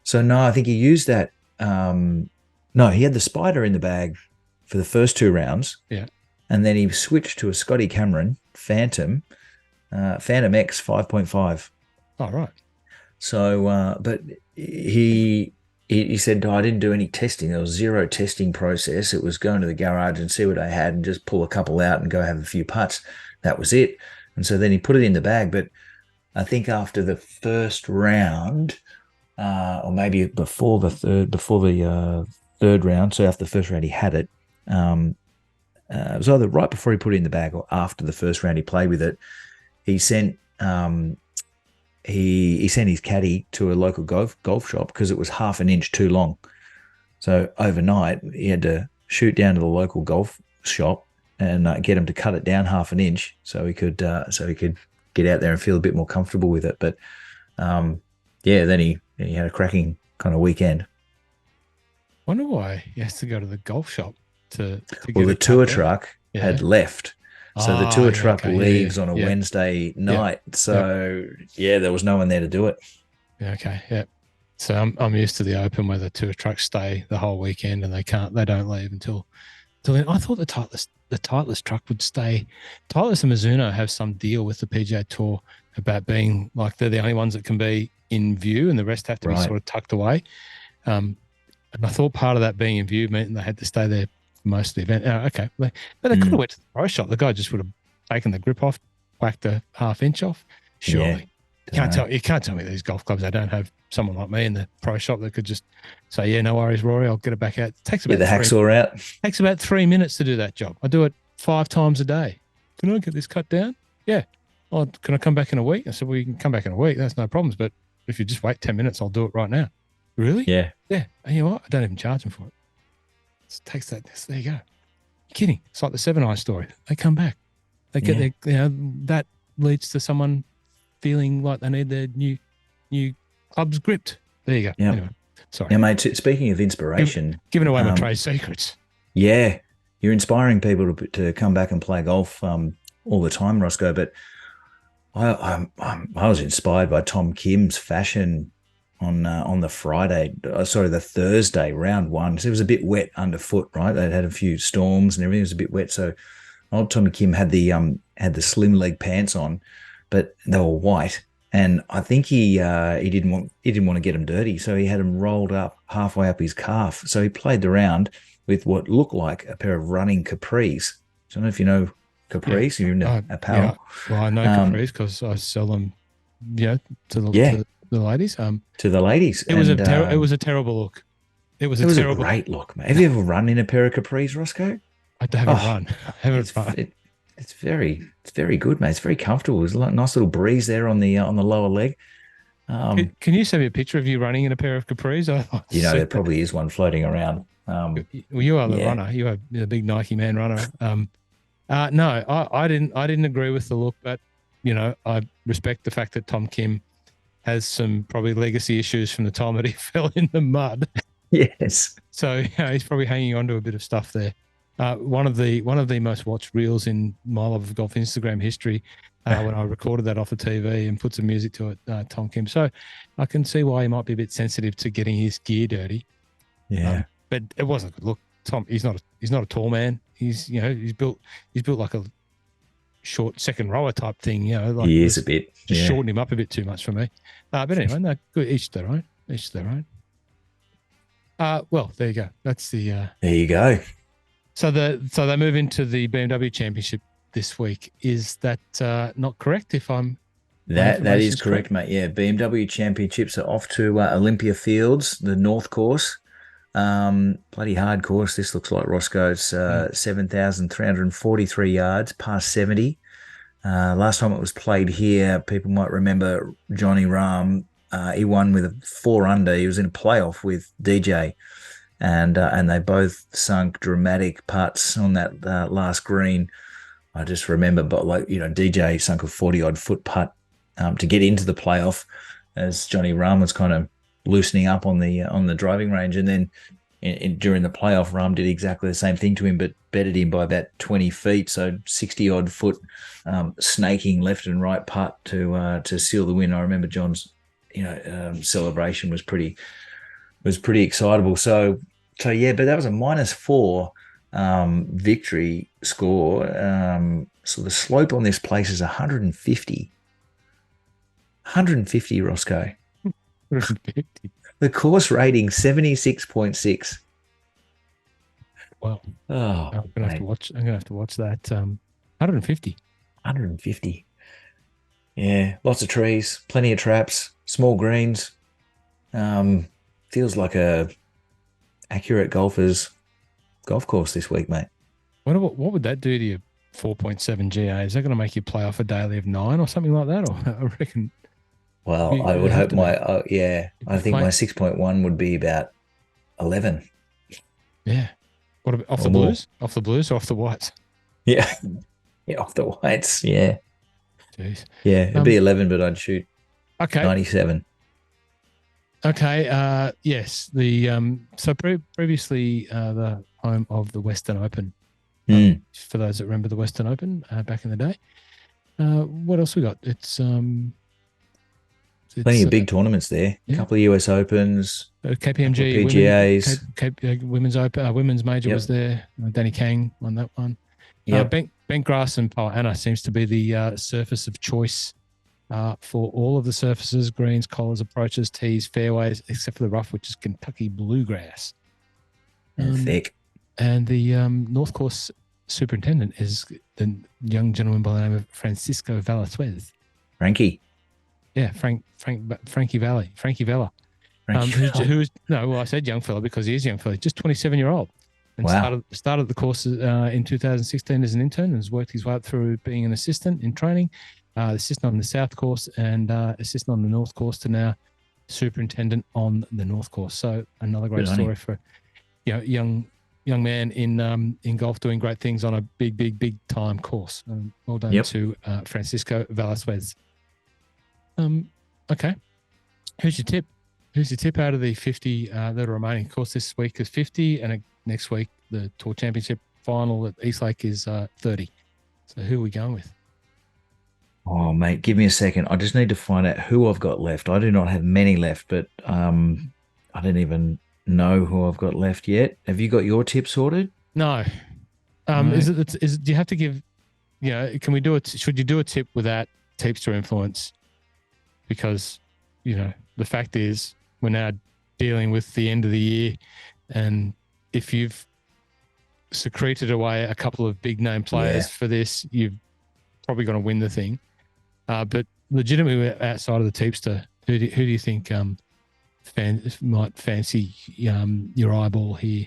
So no, I think he used that. No, he had the Spider in the bag for the first 2 rounds. Yeah, and then he switched to a Scotty Cameron Phantom X 5.5. Oh right. So, but he said, I didn't do any testing. There was 0 testing process. It was going to the garage and see what I had and just pull a couple out and go have a few putts. That was it. And so then he put it in the bag. But I think after the first round, or maybe before the third round, so after the first round he had it, it was either right before he put it in the bag or after the first round he played with it. He sent he sent his caddy to a local golf shop because it was half an inch too long. So overnight he had to shoot down to the local golf shop and get him to cut it down half an inch so he could get out there and feel a bit more comfortable with it. But then he had a cracking kind of weekend. Wonder why he has to go to the golf shop to get the tour truck had left. So the tour truck leaves on a Wednesday night. So there was no one there to do it. Yeah, okay. Yeah. So I'm used to the Open where the tour trucks stay the whole weekend and they don't leave until then. I thought the Titleist truck would stay. Titleist and Mizuno have some deal with the PGA Tour about being like they're the only ones that can be in view and the rest have to be sort of tucked away. And I thought part of that being in view meant they had to stay there for most of the event. Okay. But they could have went to the pro shop. The guy just would have taken the grip off, whacked a half-inch off. Surely. Yeah, you can't tell me these golf clubs, they don't have someone like me in the pro shop that could just say, yeah, no worries, Rory, I'll get it back out. It takes about get the hacksaw out. Takes about 3 minutes to do that job. I do it 5 times a day. Can I get this cut down? Yeah. Oh, can I come back in a week? I said, well, you can come back in a week. That's no problems. But if you just wait 10 minutes, I'll do it right now. Really? Yeah. Yeah. And you know what? I don't even charge them for it. It takes that. There you go. You're kidding. It's like the Seven Eye story. They come back. They get their, that leads to someone feeling like they need their new clubs gripped. There you go. Yeah. Anyway, sorry. Now, mate, speaking of inspiration. Giving away my trade secrets. Yeah. You're inspiring people to come back and play golf all the time, Rossco. But I was inspired by Tom Kim's fashion on the the Thursday, round one. So it was a bit wet underfoot, right? They'd had a few storms and everything was a bit wet. So old Tom Kim had the slim leg pants on, but they were white. And I think he didn't want to get them dirty, so he had them rolled up halfway up his calf. So he played the round with what looked like a pair of running capris. I don't know if you know capris. You're in apparel. Yeah. Well, I know capris because I sell them, to the ladies. To the ladies. It was a terrible look. It was a great look, mate. Have you ever run in a pair of capris, Rossco? I haven't run. It's very good, mate. It's very comfortable. There's a nice little breeze there on the lower leg. Can you send me a picture of you running in a pair of capris? There probably is one floating around. Well, you are the runner. You are the big Nike man runner. No, I didn't agree with the look, but I respect the fact that Tom Kim has some probably legacy issues from the time that he fell in the mud. Yes. So he's probably hanging on to a bit of stuff there. One of the most watched reels in my Love of Golf Instagram history when I recorded that off the TV and put some music to it, Tom Kim. So I can see why he might be a bit sensitive to getting his gear dirty. Yeah. But it wasn't good. Look, Tom, he's not a tall man. He's built like a short second rower type thing. He is a bit. Just shorten him up a bit too much for me. But anyway, no, good. Each their own. Well, there you go. That's the. There you go. So they move into the BMW Championship this week. Is that not correct? If I'm that is correct, mate. Yeah, BMW Championships are off to Olympia Fields, the North Course. Bloody hard course. This looks like Roscoe's 7,343 yards, past 70. Last time it was played here, people might remember Johnny Rahm. He won with a 4 under. He was in a playoff with DJ. And they both sunk dramatic putts on that last green. I just remember, DJ sunk a 40-odd foot putt to get into the playoff, as Johnny Rahm was kind of loosening up on the driving range, and then during the playoff, Rahm did exactly the same thing to him, but bettered him by about 20 feet. So 60-odd foot snaking left and right putt to seal the win. I remember John's celebration was pretty excitable. So yeah, but that was a -4 victory score. So the slope on this place is 150. 150, Roscoe. 150. The course rating 76.6. Wow. Oh, I'm gonna have to watch. I'm gonna have to watch that. 150. 150. Yeah, lots of trees, plenty of traps, small greens. Feels like a accurate golfer's golf course this week, mate. What would that do to your 4.7 GA? Is that going to make you play off a daily of 9 or something like that? Or I reckon. Well, I would hope my I think my 6.1 would be about 11. Yeah. What about off the blues? Off the blues or off the whites? Yeah. Yeah, off the whites. Yeah. Jeez. Yeah, it'd be 11, but I'd shoot 97. Okay. Yes. The previously the home of the Western Open. For those that remember the Western Open back in the day. What else we got? It's plenty of big tournaments there. A couple of US Opens, KPMG, PGAs, Women's Open, Women's Major was there. Danny Kang won that one. Bent grass and Poa annua seems to be the surface of choice for all of the surfaces, greens, collars, approaches, tees, fairways, except for the rough, which is Kentucky bluegrass. Thick. And the North Course superintendent is the young gentleman by the name of Francisco Velasquez. Frankie. Yeah, Frankie Valley, Frankie Vella. I said young fella because he is a young fella, just 27-year-old. And started the course in 2016 as an intern and has worked his way up through being an assistant in training, assistant on the South Course and assistant on the North Course to now superintendent on the North Course. So another great story for young man in golf doing great things on a big time course. Well done to Francisco Velasquez. Okay. Who's your tip? Who's your tip out of the 50 that are remaining? Of course, this week is 50 and next week the Tour Championship final at Eastlake is 30. So who are we going with? Oh, mate, give me a second. I just need to find out who I've got left. I do not have many left, but I don't even know who I've got left yet. Have you got your tip sorted? No. Is it? Do you have to give? Can we do it? Should you do a tip without tips to influence? Because the fact is we're now dealing with the end of the year, and if you've secreted away a couple of big name players for this, you've probably going to win the thing. But legitimately, outside of the Teepster, who do you think might fancy your eyeball here,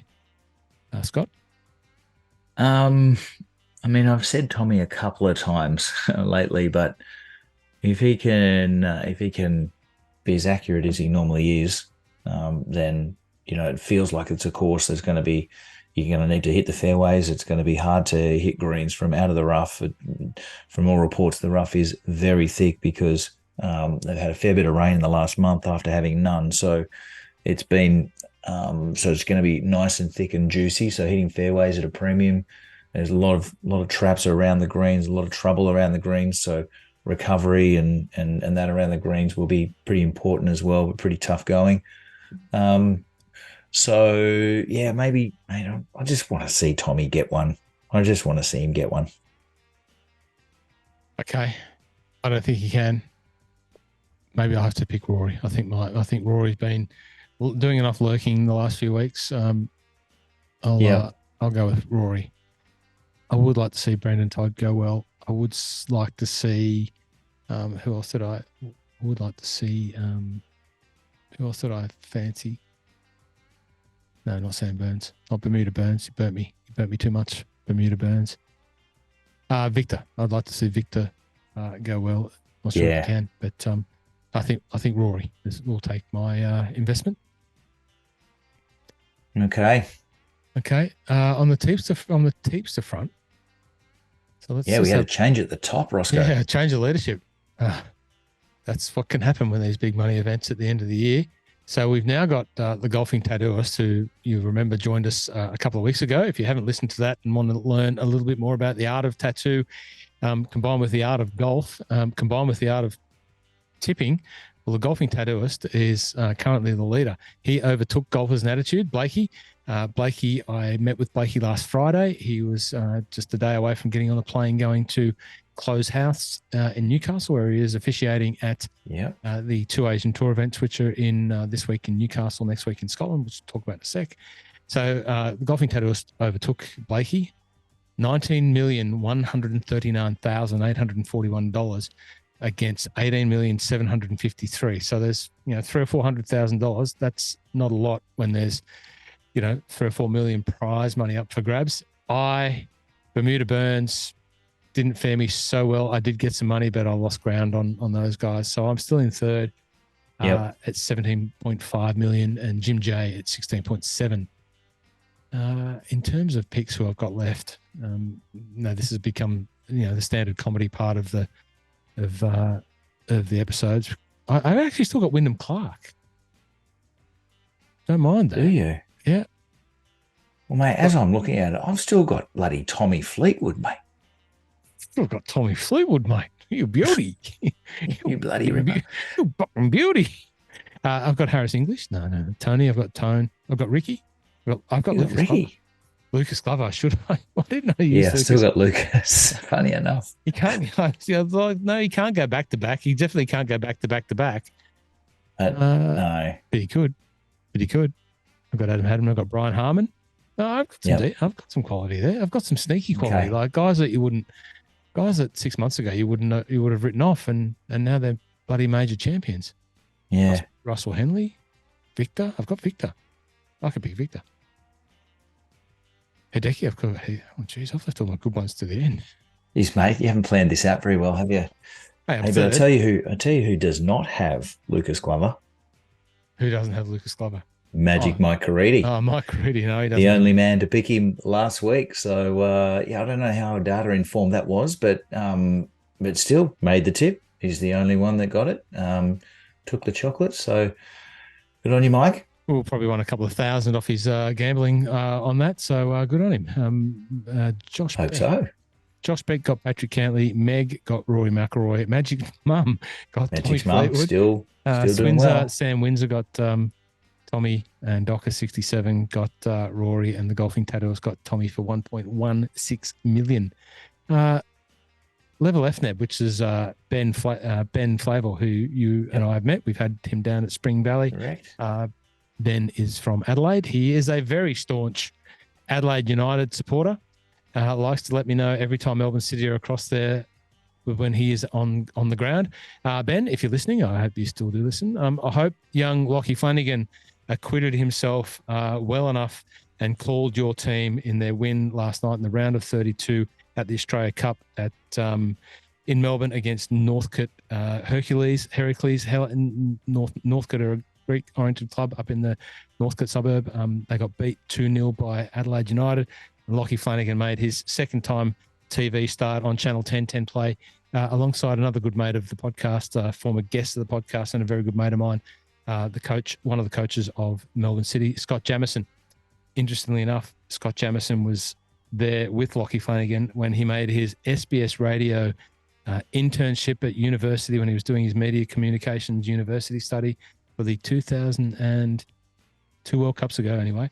Scott? I mean, I've said Tommy a couple of times lately, but if he can be as accurate as he normally is, then it feels like it's a course that's going to be. You're going to need to hit the fairways. It's going to be hard to hit greens from out of the rough. From all reports, the rough is very thick because they've had a fair bit of rain in the last month after having none. So it's been so it's going to be nice and thick and juicy. So hitting fairways at a premium. There's a lot of traps around the greens, a lot of trouble around the greens. So recovery and that around the greens will be pretty important as well. But pretty tough going. So yeah, maybe I just want to see Tommy get one. I just want to see him get one. Okay, I don't think he can. Maybe I'll have to pick Rory. I think Rory's been doing enough lurking the last few weeks. I'll go with Rory. I would like to see Brandon Todd go well. I would like to see who else did I would like to see who else did I fancy? No, not Sam Burns. Not Bermuda Burns. You burnt me. You burnt me too much. Bermuda Burns. Victor. I'd like to see Victor go well. Not sure if he can, but I think Rory will take my investment. Okay. On the Teepster front. So let's we had a change at the top, Rossco. Yeah, change of leadership. That's what can happen when these big money events at the end of the year. So we've now got the golfing tattooist who you remember joined us a couple of weeks ago. If you haven't listened to that and want to learn a little bit more about the art of tattoo, combined with the art of golf, combined with the art of tipping, well, the golfing tattooist is currently the leader. He overtook Golfers and Attitude, Blakey. I met with Blakey last Friday. He was just a day away from getting on a plane going to Close House in Newcastle, where he is officiating at the two Asian Tour events, which are in this week in Newcastle, next week in Scotland, which we'll talk about in a sec. So the golfing tattooist overtook Blakey, $19,139,841 against $18,753,000. So there's $300,000 or $400,000. That's not a lot when there's $3 or $4 million prize money up for grabs. Bermuda Burns didn't fare me so well. I did get some money, but I lost ground on those guys. So I'm still in third at 17.5 million and Jim J at 16.7. In terms of picks who I've got left, this has become the standard comedy part of the episodes. I've actually still got Wyndham Clark. Don't mind that. Do you? Yeah. Well, mate, as I'm looking at it, I've still got bloody Tommy Fleetwood, mate. Still got Tommy Fleetwood, mate. You beauty. You bloody ripper. You fucking beauty. I've got Harris English. No. Tony. I've got Tone. I've got Ricky. I've got Lucas Ricky. Lucas Glover, should I? I didn't know you Yeah, used I still Lucas. got Lucas. Funny enough. He can't. No, he can't go back to back. He definitely can't go back to back to back. No. But he could. But he could. I've got Adam Hadman. I've got Brian Harmon. No, I've got some quality there. I've got some sneaky quality, Okay. like guys that 6 months ago you wouldn't know, you would have written off, and now they're bloody major champions. Yeah. Russell Henley, Victor. I've got Victor. I could pick Victor. Hideki, I've got. Oh, geez, I've left all my good ones to the end. Jeez, mate, you haven't planned this out very well, have you? Hey, But I tell you who does not have Lucas Glover. Who doesn't have Lucas Glover? Magic Mike Caridi. Oh, Mike Caridi, no, he doesn't. The only man to pick him last week. So yeah, I don't know how data informed that was, but still made the tip. He's the only one that got it. Took the chocolate. So good on you, Mike. We'll probably won a couple of thousand off his gambling on that. So good on him. Josh Hope Beck. so. Josh Beck got Patrick Cantley. Meg got Rory McIlroy. Magic Mum got Magic's Tommy mum Fleetwood. still doing well. Sam Windsor got Tommy, and Docker 67 got Rory, and the golfing tattooist got Tommy for 1.16 million. Level FNEB, which is Ben Flavel, who you and I have met. We've had him down at Spring Valley. Correct. Ben is from Adelaide. He is a very staunch Adelaide United supporter. Likes to let me know every time Melbourne City are across there when he is on the ground. Ben, if you're listening, I hope you still do listen. I hope young Lockie Flanagan acquitted himself well enough and called your team in their win last night in the round of 32 at the Australia Cup at in Melbourne against Northcote Heracles. Northcote are a Greek-oriented club up in the Northcote suburb. They got beat 2-0 by Adelaide United. And Lockie Flanagan made his second time TV start on Channel 10 Play, alongside another good mate of the podcast, former guest of the podcast, and a very good mate of mine, one of the coaches of Melbourne City, Scott Jamieson. Interestingly enough, Scott Jamieson was there with Lockie Flanagan when he made his SBS radio internship at university, when he was doing his media communications university study for the 2002 World Cups ago anyway.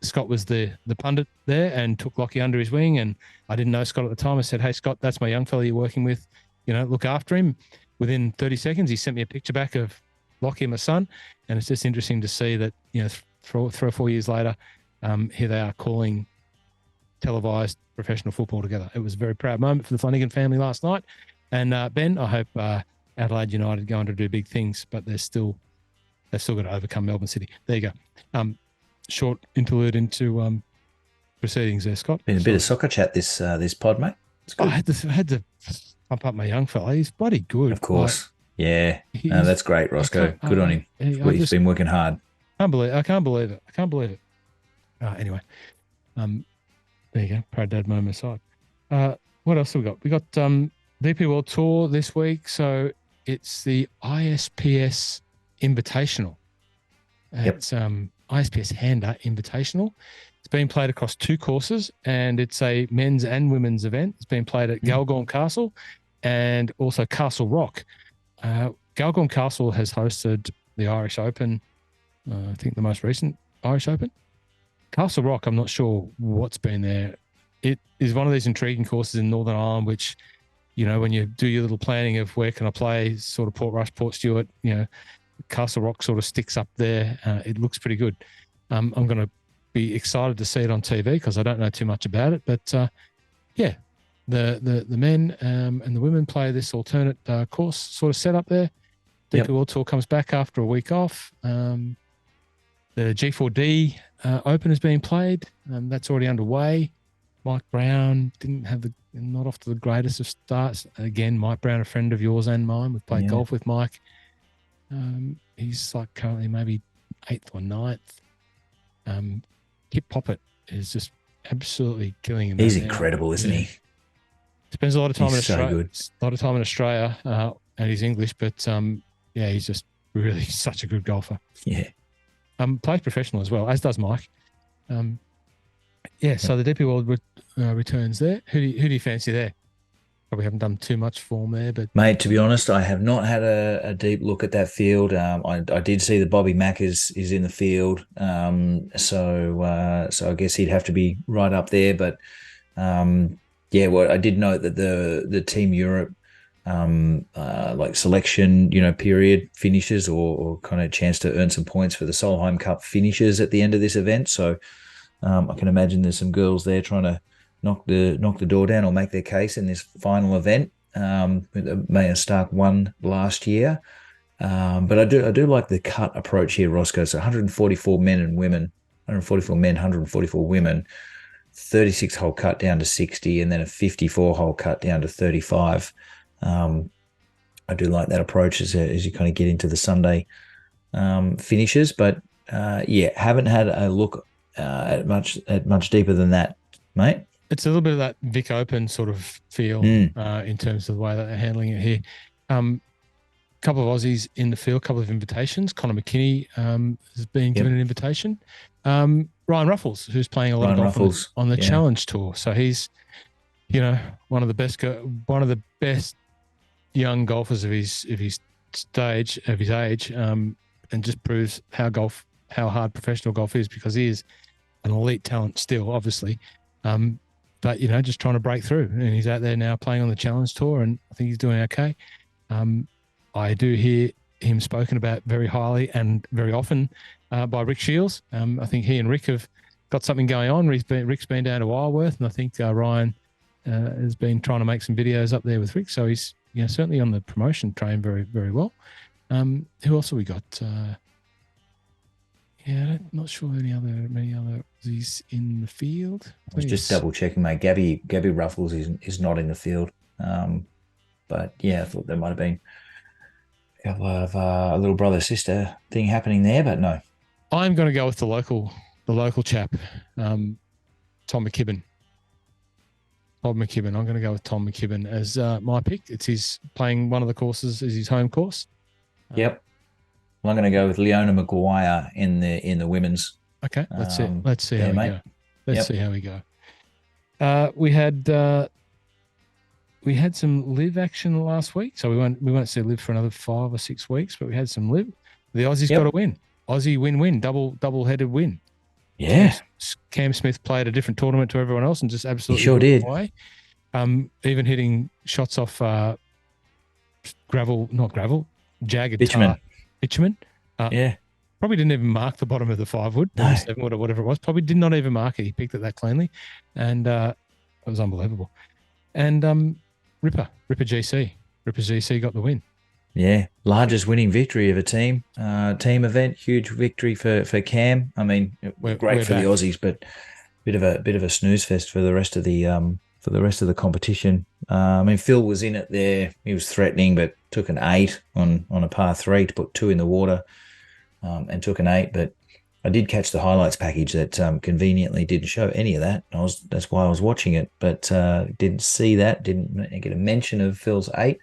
Scott was the pundit there and took Lockie under his wing. And I didn't know Scott at the time. I said, "Hey, Scott, that's my young fella you're working with. Look after him." Within 30 seconds, he sent me a picture back of Lockie and my son. And it's just interesting to see that, 3 or 4 years later, here they are calling televised professional football together. It was a very proud moment for the Flanagan family last night. And Ben, I hope Adelaide United go on to do big things, but they've still got to overcome Melbourne City. There you go. Short interlude into proceedings there, Scott. Been a bit of soccer chat this pod, mate. It's good. I had to pump up my young fella. He's bloody good. Of course. That's great, Rossco. Good on him. He's been working hard. I can't believe it. Anyway, there you go. Proud dad moment aside. What else have we got? We got DP World Tour this week. So it's the ISPS Invitational. It's ISPS Hander Invitational. It's being played across 2 courses, and it's a men's and women's event. It's being played at Galgorm Castle and also Castle Rock. Galgorm Castle has hosted the Irish Open, I think the most recent Irish Open. Castle Rock, I'm not sure what's been there. It is one of these intriguing courses in Northern Ireland, which, when you do your little planning of where can I play, sort of Port Rush, Port Stewart, Castle Rock sort of sticks up there. It looks pretty good. I'm going to be excited to see it on TV because I don't know too much about it. But the men and the women play this alternate course sort of set up there. DP World Tour comes back after a week off. The G4D Open is being played. That's already underway. Mike Brown not off to the greatest of starts. Again, Mike Brown, a friend of yours and mine. We've played golf with Mike. He's like currently maybe 8th or 9th. Kip Poppett is just absolutely killing him. He's incredible, isn't he? Spends a lot of time in Australia. So good. A lot of time in Australia, and he's English, but he's just really such a good golfer. Yeah. Plays professional as well, as does Mike. So the DP World returns there. Who do you fancy there? Probably haven't done too much form there, but Mate, to be honest, I have not had a deep look at that field. I did see that Bobby Mack is in the field, so I guess he'd have to be right up there. But yeah, well, I did note that the Team Europe like selection, period finishes or kind of chance to earn some points for the Solheim Cup finishes at the end of this event. So I can imagine there's some girls there trying to knock the door down or make their case in this final event. Maya Stark won last year, but I do like the cut approach here, Roscoe. So 144 men and women, 144 men, 144 women, 36 hole cut down to 60, and then a 54 hole cut down to 35. I do like that approach as you kind of get into the Sunday finishes, but yeah, haven't had a look at much deeper than that, mate. It's a little bit of that Vic Open sort of feel in terms of the way that they're handling it here. Couple of Aussies in the field, couple of invitations. Connor McKinney has been given an invitation. Ryan Ruffles, who's playing a lot of golf on the Challenge Tour, so he's one of the best young golfers of his age, and just proves how hard professional golf is, because he is an elite talent still, obviously. But just trying to break through, and he's out there now playing on the Challenge Tour, and I think he's doing okay. I do hear him spoken about very highly and very often by Rick Shields. I think he and Rick have got something going on. Rick's been down to Isleworth, and I think Ryan has been trying to make some videos up there with Rick. So he's certainly on the promotion train very, very well. Who else have we got? I'm not sure many other Aussies in the field. I was just double checking, mate. Gabby Ruffles is not in the field. But yeah, I thought there might have been a couple of a little brother sister thing happening there, but no. I'm going to go with the local chap, Tom McKibben. I'm going to go with Tom McKibben as my pick. It's his playing one of the courses is his home course. Yep. Well, I'm going to go with Leona Maguire in the women's. Okay, let's see how we go. Let's see how we go. We had some live action last week, so we won't see live for another 5 or 6 weeks, but we had some live. The Aussies got a win. Aussie win, double-headed win. Yeah. Cam Smith played a different tournament to everyone else and just absolutely sure did. Away. Even hitting shots off jagged bitumen. Yeah. Probably didn't even mark the bottom of the 5-wood, 7-wood or whatever it was. Probably did not even mark it. He picked it that cleanly, and it was unbelievable. And Ripper GC got the win. Yeah, largest winning victory of a team event. Huge victory for Cam. I mean, great for the Aussies, but bit of a snooze fest for the rest of the competition. I mean, Phil was in it there. He was threatening, but took an 8 on a par 3 to put 2 in the water, and took an 8. But I did catch the highlights package that conveniently didn't show any of that. That's why I was watching it, but didn't see that. Didn't get a mention of Phil's 8.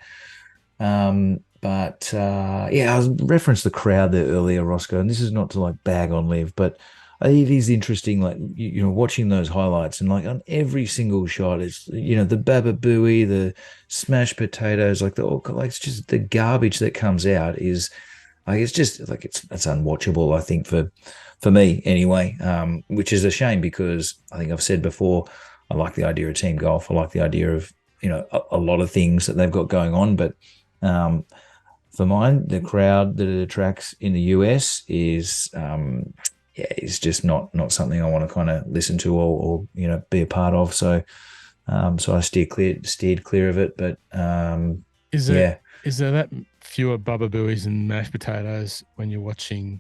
But I referenced the crowd there earlier, Roscoe, and this is not to like bag on Liv, but it is interesting, like, watching those highlights, and like on every single shot, it's, the Baba Booey, the smashed potatoes, it's just the garbage that comes out is like, it's just like, it's unwatchable, I think, for me anyway, which is a shame, because I think I've said before, I like the idea of team golf. I like the idea of, a lot of things that they've got going on, but for mine, the crowd that it attracts in the US is just not something I want to kind of listen to or be a part of. So I steered clear of it. But is there that fewer Baba Booies and mashed potatoes when you're watching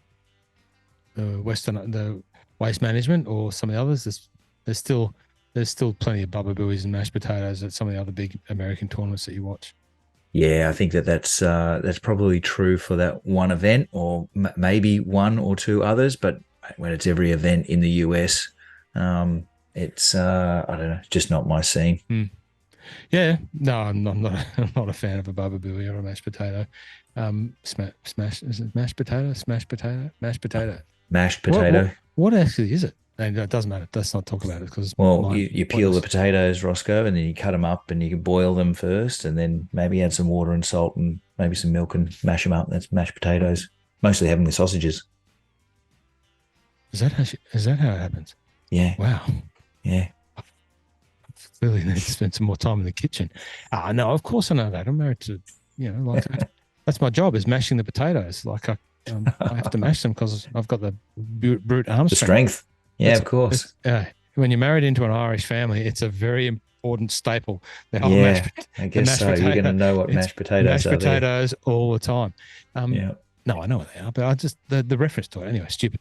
the Waste Management or some of the others? There's still plenty of Baba Booies and mashed potatoes at some of the other big American tournaments that you watch. Yeah, I think that's probably true for that one event, or maybe 1 or 2 others. But when it's every event in the US, it's I don't know, just not my scene. Yeah, no, I'm not a fan of a Baba Booey or a mashed potato. Smash is it mashed potato? Smashed potato? Mashed potato. Mashed potato. What actually is it? And it doesn't matter. Let's not talk about it because Well, mine you peel the pointless. potatoes, Roscoe, and then you cut them up and you can boil them first and then maybe add some water and salt and maybe some milk and mash them up. That's mashed potatoes. Mostly have them with sausages. Is that how it happens? Yeah. Wow. Yeah. Clearly need to spend some more time in the kitchen. No, of course I know that. I'm married to, like that's my job is mashing the potatoes. Like I have to mash them because I've got the brute arm The strength. strength. Yeah, of course. When you're married into an Irish family, it's a very important staple. Yeah, I The guess mashed so. You're going potato. to know what It's mashed potatoes mashed are there. potatoes all the time. Yeah. No, I know what they are, but I just the reference to it anyway. Stupid.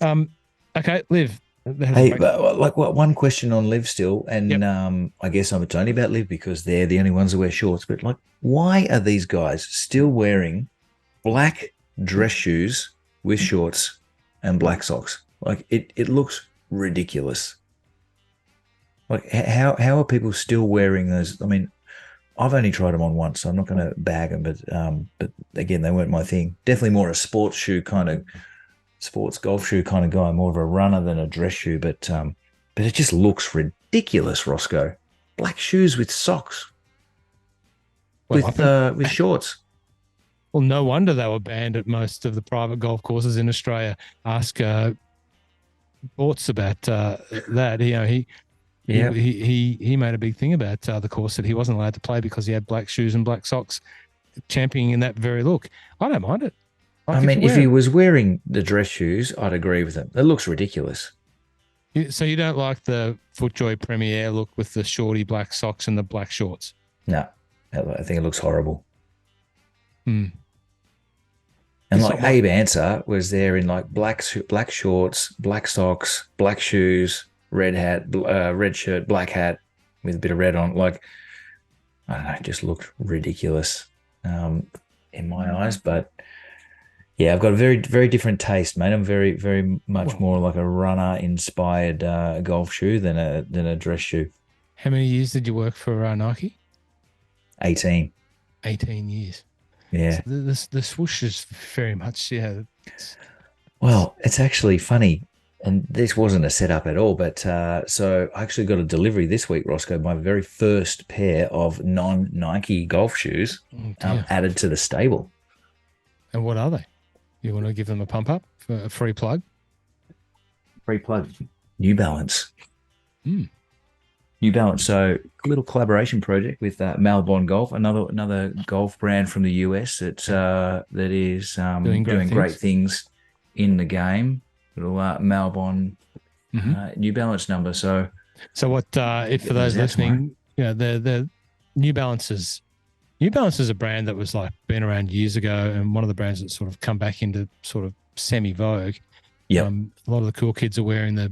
Okay, Liv. Hey, but like what one question on Liv still, Yep. and I guess it's only about Liv because they're the only ones who wear shorts. But like, why are these guys still wearing black dress shoes with shorts and black socks? Like it looks ridiculous. Like how are people still wearing those? I mean, I've only tried them on once, so I'm not going to bag them. But again, they weren't my thing. Definitely more a sports shoe kind of sports golf shoe kind of guy, more of a runner than a dress shoe. But it just looks ridiculous, Roscoe. Black shoes with socks Well, with shorts. Well, no wonder they were banned at most of the private golf courses in Australia. Ask Bortz about that. He made a big thing about the course that he wasn't allowed to play because he had black shoes and black socks, championing in that very look. I don't mind it. Like I mean, if he was wearing the dress shoes, I'd agree with him. It looks ridiculous. So you don't like the FootJoy Premier look with the shorty black socks and the black shorts? No, I think it looks horrible. Hmm. And like Abe Answer was there in like black shorts, black socks, black shoes, red hat, red shirt, black hat with a bit of red on. Like, I don't know, it just looked ridiculous in my eyes. But yeah, I've got a very, very different taste, mate. I'm very, very much more like a runner-inspired golf shoe than a dress shoe. How many years did you work for Nike? 18. 18 years. Yeah. So the swoosh is very much, yeah. Well, it's actually funny. And this wasn't a setup at all, but so I actually got a delivery this week, Roscoe, my very first pair of non-Nike golf shoes added to the stable. And what are they? You want to give them a pump up for a free plug? Free plug. New Balance. Mm. New Balance. So a little collaboration project with Malbon Golf, another golf brand from the US that is doing great things in the game. Little Malbon New Balance number. So what if for those listening, the New Balances. New Balance is a brand that was like been around years ago, and one of the brands that sort of come back into sort of semi vogue. Yeah, a lot of the cool kids are wearing they're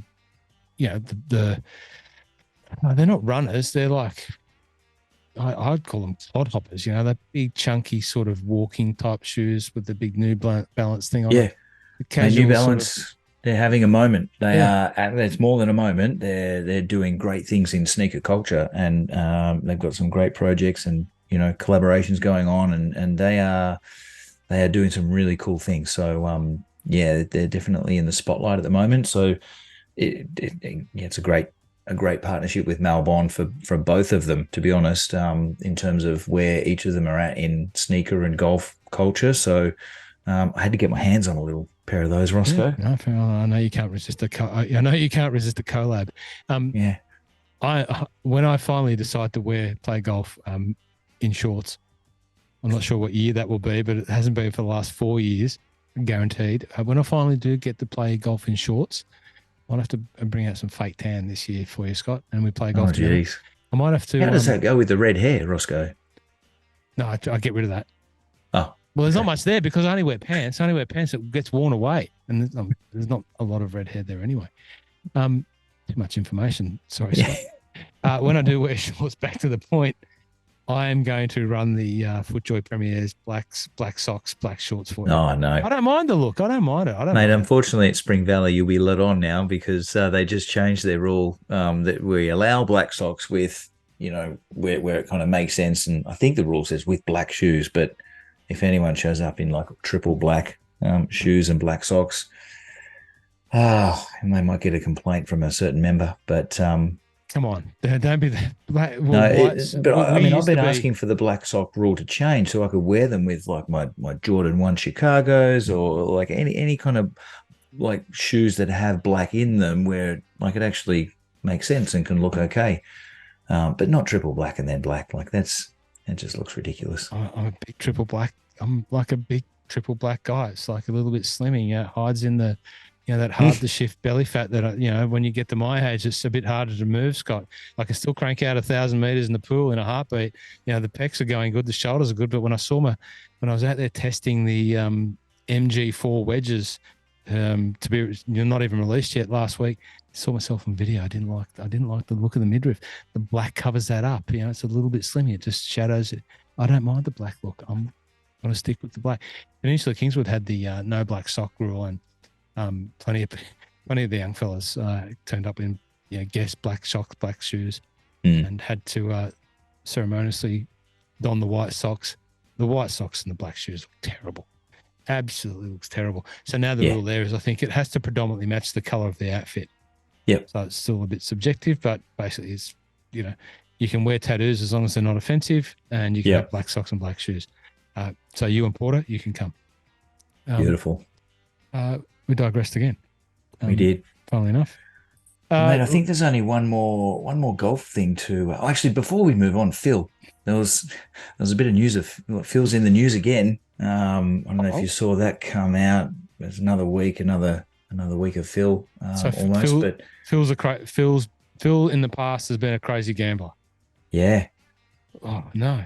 not runners. They're like I'd call them clodhoppers. They're big, chunky, sort of walking type shoes with the big New Balance thing on it. New Balance. They're having a moment. They are. It's more than a moment. They're doing great things in sneaker culture, and they've got some great projects and collaborations going on, and they are doing some really cool things. So they're definitely in the spotlight at the moment. So it's a great partnership with Malbon for both of them, to be honest, in terms of where each of them are at in sneaker and golf culture. So I had to get my hands on a little pair of those, Roscoe. Yeah, I know you can't resist a collab. When I finally decide to play golf in shorts, I'm not sure what year that will be, but it hasn't been for the last 4 years, guaranteed. When I finally do get to play golf in shorts, I'll have to bring out some fake tan this year for you, Scott, and we play golf together. Geez. I might have to. How does that go with the red hair, Roscoe? No, I get rid of that. Oh. Well, there's not much there because I only wear pants. It gets worn away, and there's not a lot of red hair there anyway. Too much information. Sorry, Scott. When I do wear shorts, back to the point, I am going to run the FootJoy Premier's black socks, black shorts for you. Oh, no. I don't mind the look. I don't mind it. Mate, unfortunately at Spring Valley, you'll be let on now because they just changed their rule that we allow black socks with, where it kind of makes sense. And I think the rule says with black shoes, but if anyone shows up in like triple black shoes and black socks, And they might get a complaint from a certain member, but Come on, don't be that. Well, no, whites. but We I mean, I've used been to be. asking for the black sock rule to change so I could wear them with like my Jordan 1 Chicago's or like any kind of like shoes that have black in them where like it actually makes sense and can look okay. But not triple black and then black. Like that just looks ridiculous. I'm a big triple black. I'm like a big triple black guy. It's like a little bit slimming. It hides in the, that hard to shift belly fat that, when you get to my age, it's a bit harder to move, Scott. I can still crank out 1,000 meters in the pool in a heartbeat. The pecs are going good. The shoulders are good. But when I was out there testing the MG4 wedges to be not even released yet last week, saw myself on video. I didn't like the look of the midriff. The black covers that up. It's a little bit slimmy. It just shadows it. I don't mind the black look. I'm going to stick with the black. Initially, Kingswood had the no black sock rule, and plenty of the young fellas turned up in Guess black socks, black shoes, and had to ceremoniously don the white socks. The white socks and the black shoes look terrible. Absolutely looks terrible. So now the rule there is, I think it has to predominantly match the color of the outfit. Yep. So it's still a bit subjective, but basically it's, you can wear tattoos as long as they're not offensive, and you can have black socks and black shoes. So you and Porter, you can come. Beautiful. We digressed again. We did. Funnily enough. Mate, I think there's only one more golf thing to. Actually, before we move on, Phil, there was a bit of news of Phil's in the news again. I don't know if you saw that come out. There's another week of Phil, almost. Phil in the past has been a crazy gambler. Yeah. Oh no.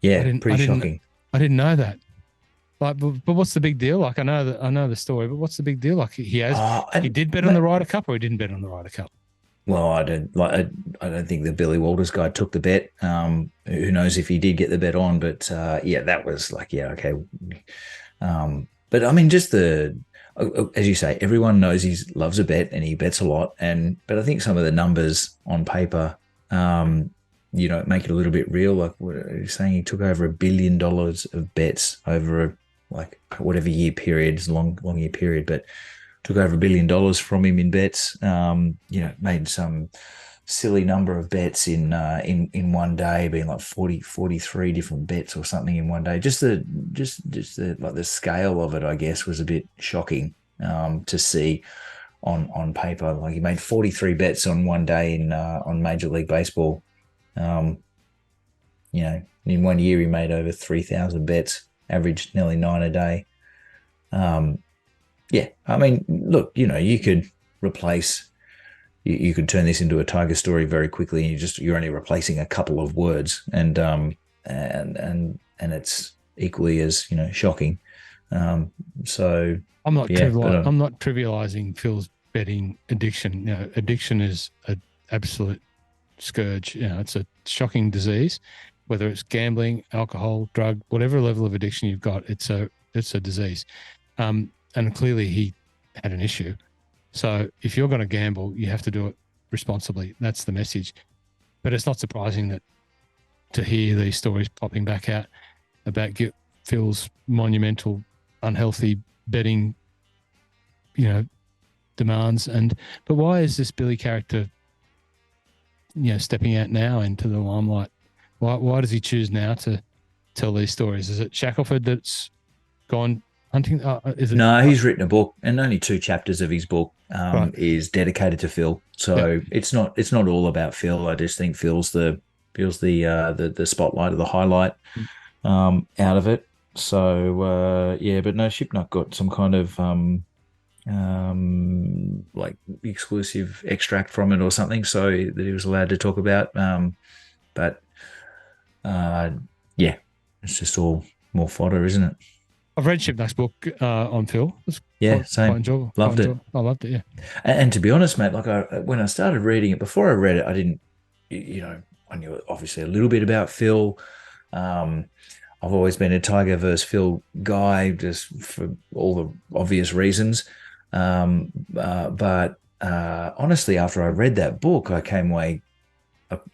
Yeah, pretty shocking. I didn't know that. Like, but what's the big deal? Like, I know the story, but what's the big deal? Like, he did bet on the Ryder Cup, or he didn't bet on the Ryder Cup. Well, I don't think the Billy Walters guy took the bet. Who knows if he did get the bet on? But that was like, okay. But I mean, just as you say, everyone knows he loves a bet and he bets a lot. But I think some of the numbers on paper, make it a little bit real. Like, what are you saying? He took over $1 billion of bets over whatever year period, it's a long year period, but took over $1 billion from him in bets. Made some silly number of bets in one day, being like 43 different bets or something in one day. Just the scale of it, I guess, was a bit shocking to see on paper. Like, he made 43 bets on one day on Major League Baseball. In 1 year he made over 3,000 bets, averaged nearly 9 a day. I mean, look, you could replace, you could turn this into a Tiger story very quickly, and you're only replacing a couple of words, and it's equally as shocking. So I'm not trivializing Phil's betting addiction. Addiction is an absolute scourge. It's a shocking disease. Whether it's gambling, alcohol, drug, whatever level of addiction you've got, it's a disease. And clearly he had an issue. So if you're going to gamble, you have to do it responsibly. That's the message. But it's not surprising to hear these stories popping back out about Phil's monumental, unhealthy betting, demands. But why is this Billy character, stepping out now into the limelight? Why does he choose now to tell these stories? Is it Shackelford that's gone hunting? No, he's written a book, and only 2 chapters of his book is dedicated to Phil. So it's not all about Phil. I just think Phil's the spotlight or the highlight out of it. So but no, Shipnuck got some kind of like exclusive extract from it or something, so that he was allowed to talk about. It's just all more fodder, isn't it? I've read Shipnuck's book on Phil. Same. Quite enjoyable. Loved it. I loved it. Yeah. And to be honest, mate, like when I started reading it, before I read it, I didn't, I knew obviously a little bit about Phil. I've always been a Tiger versus Phil guy, just for all the obvious reasons. But honestly, after I read that book, I came away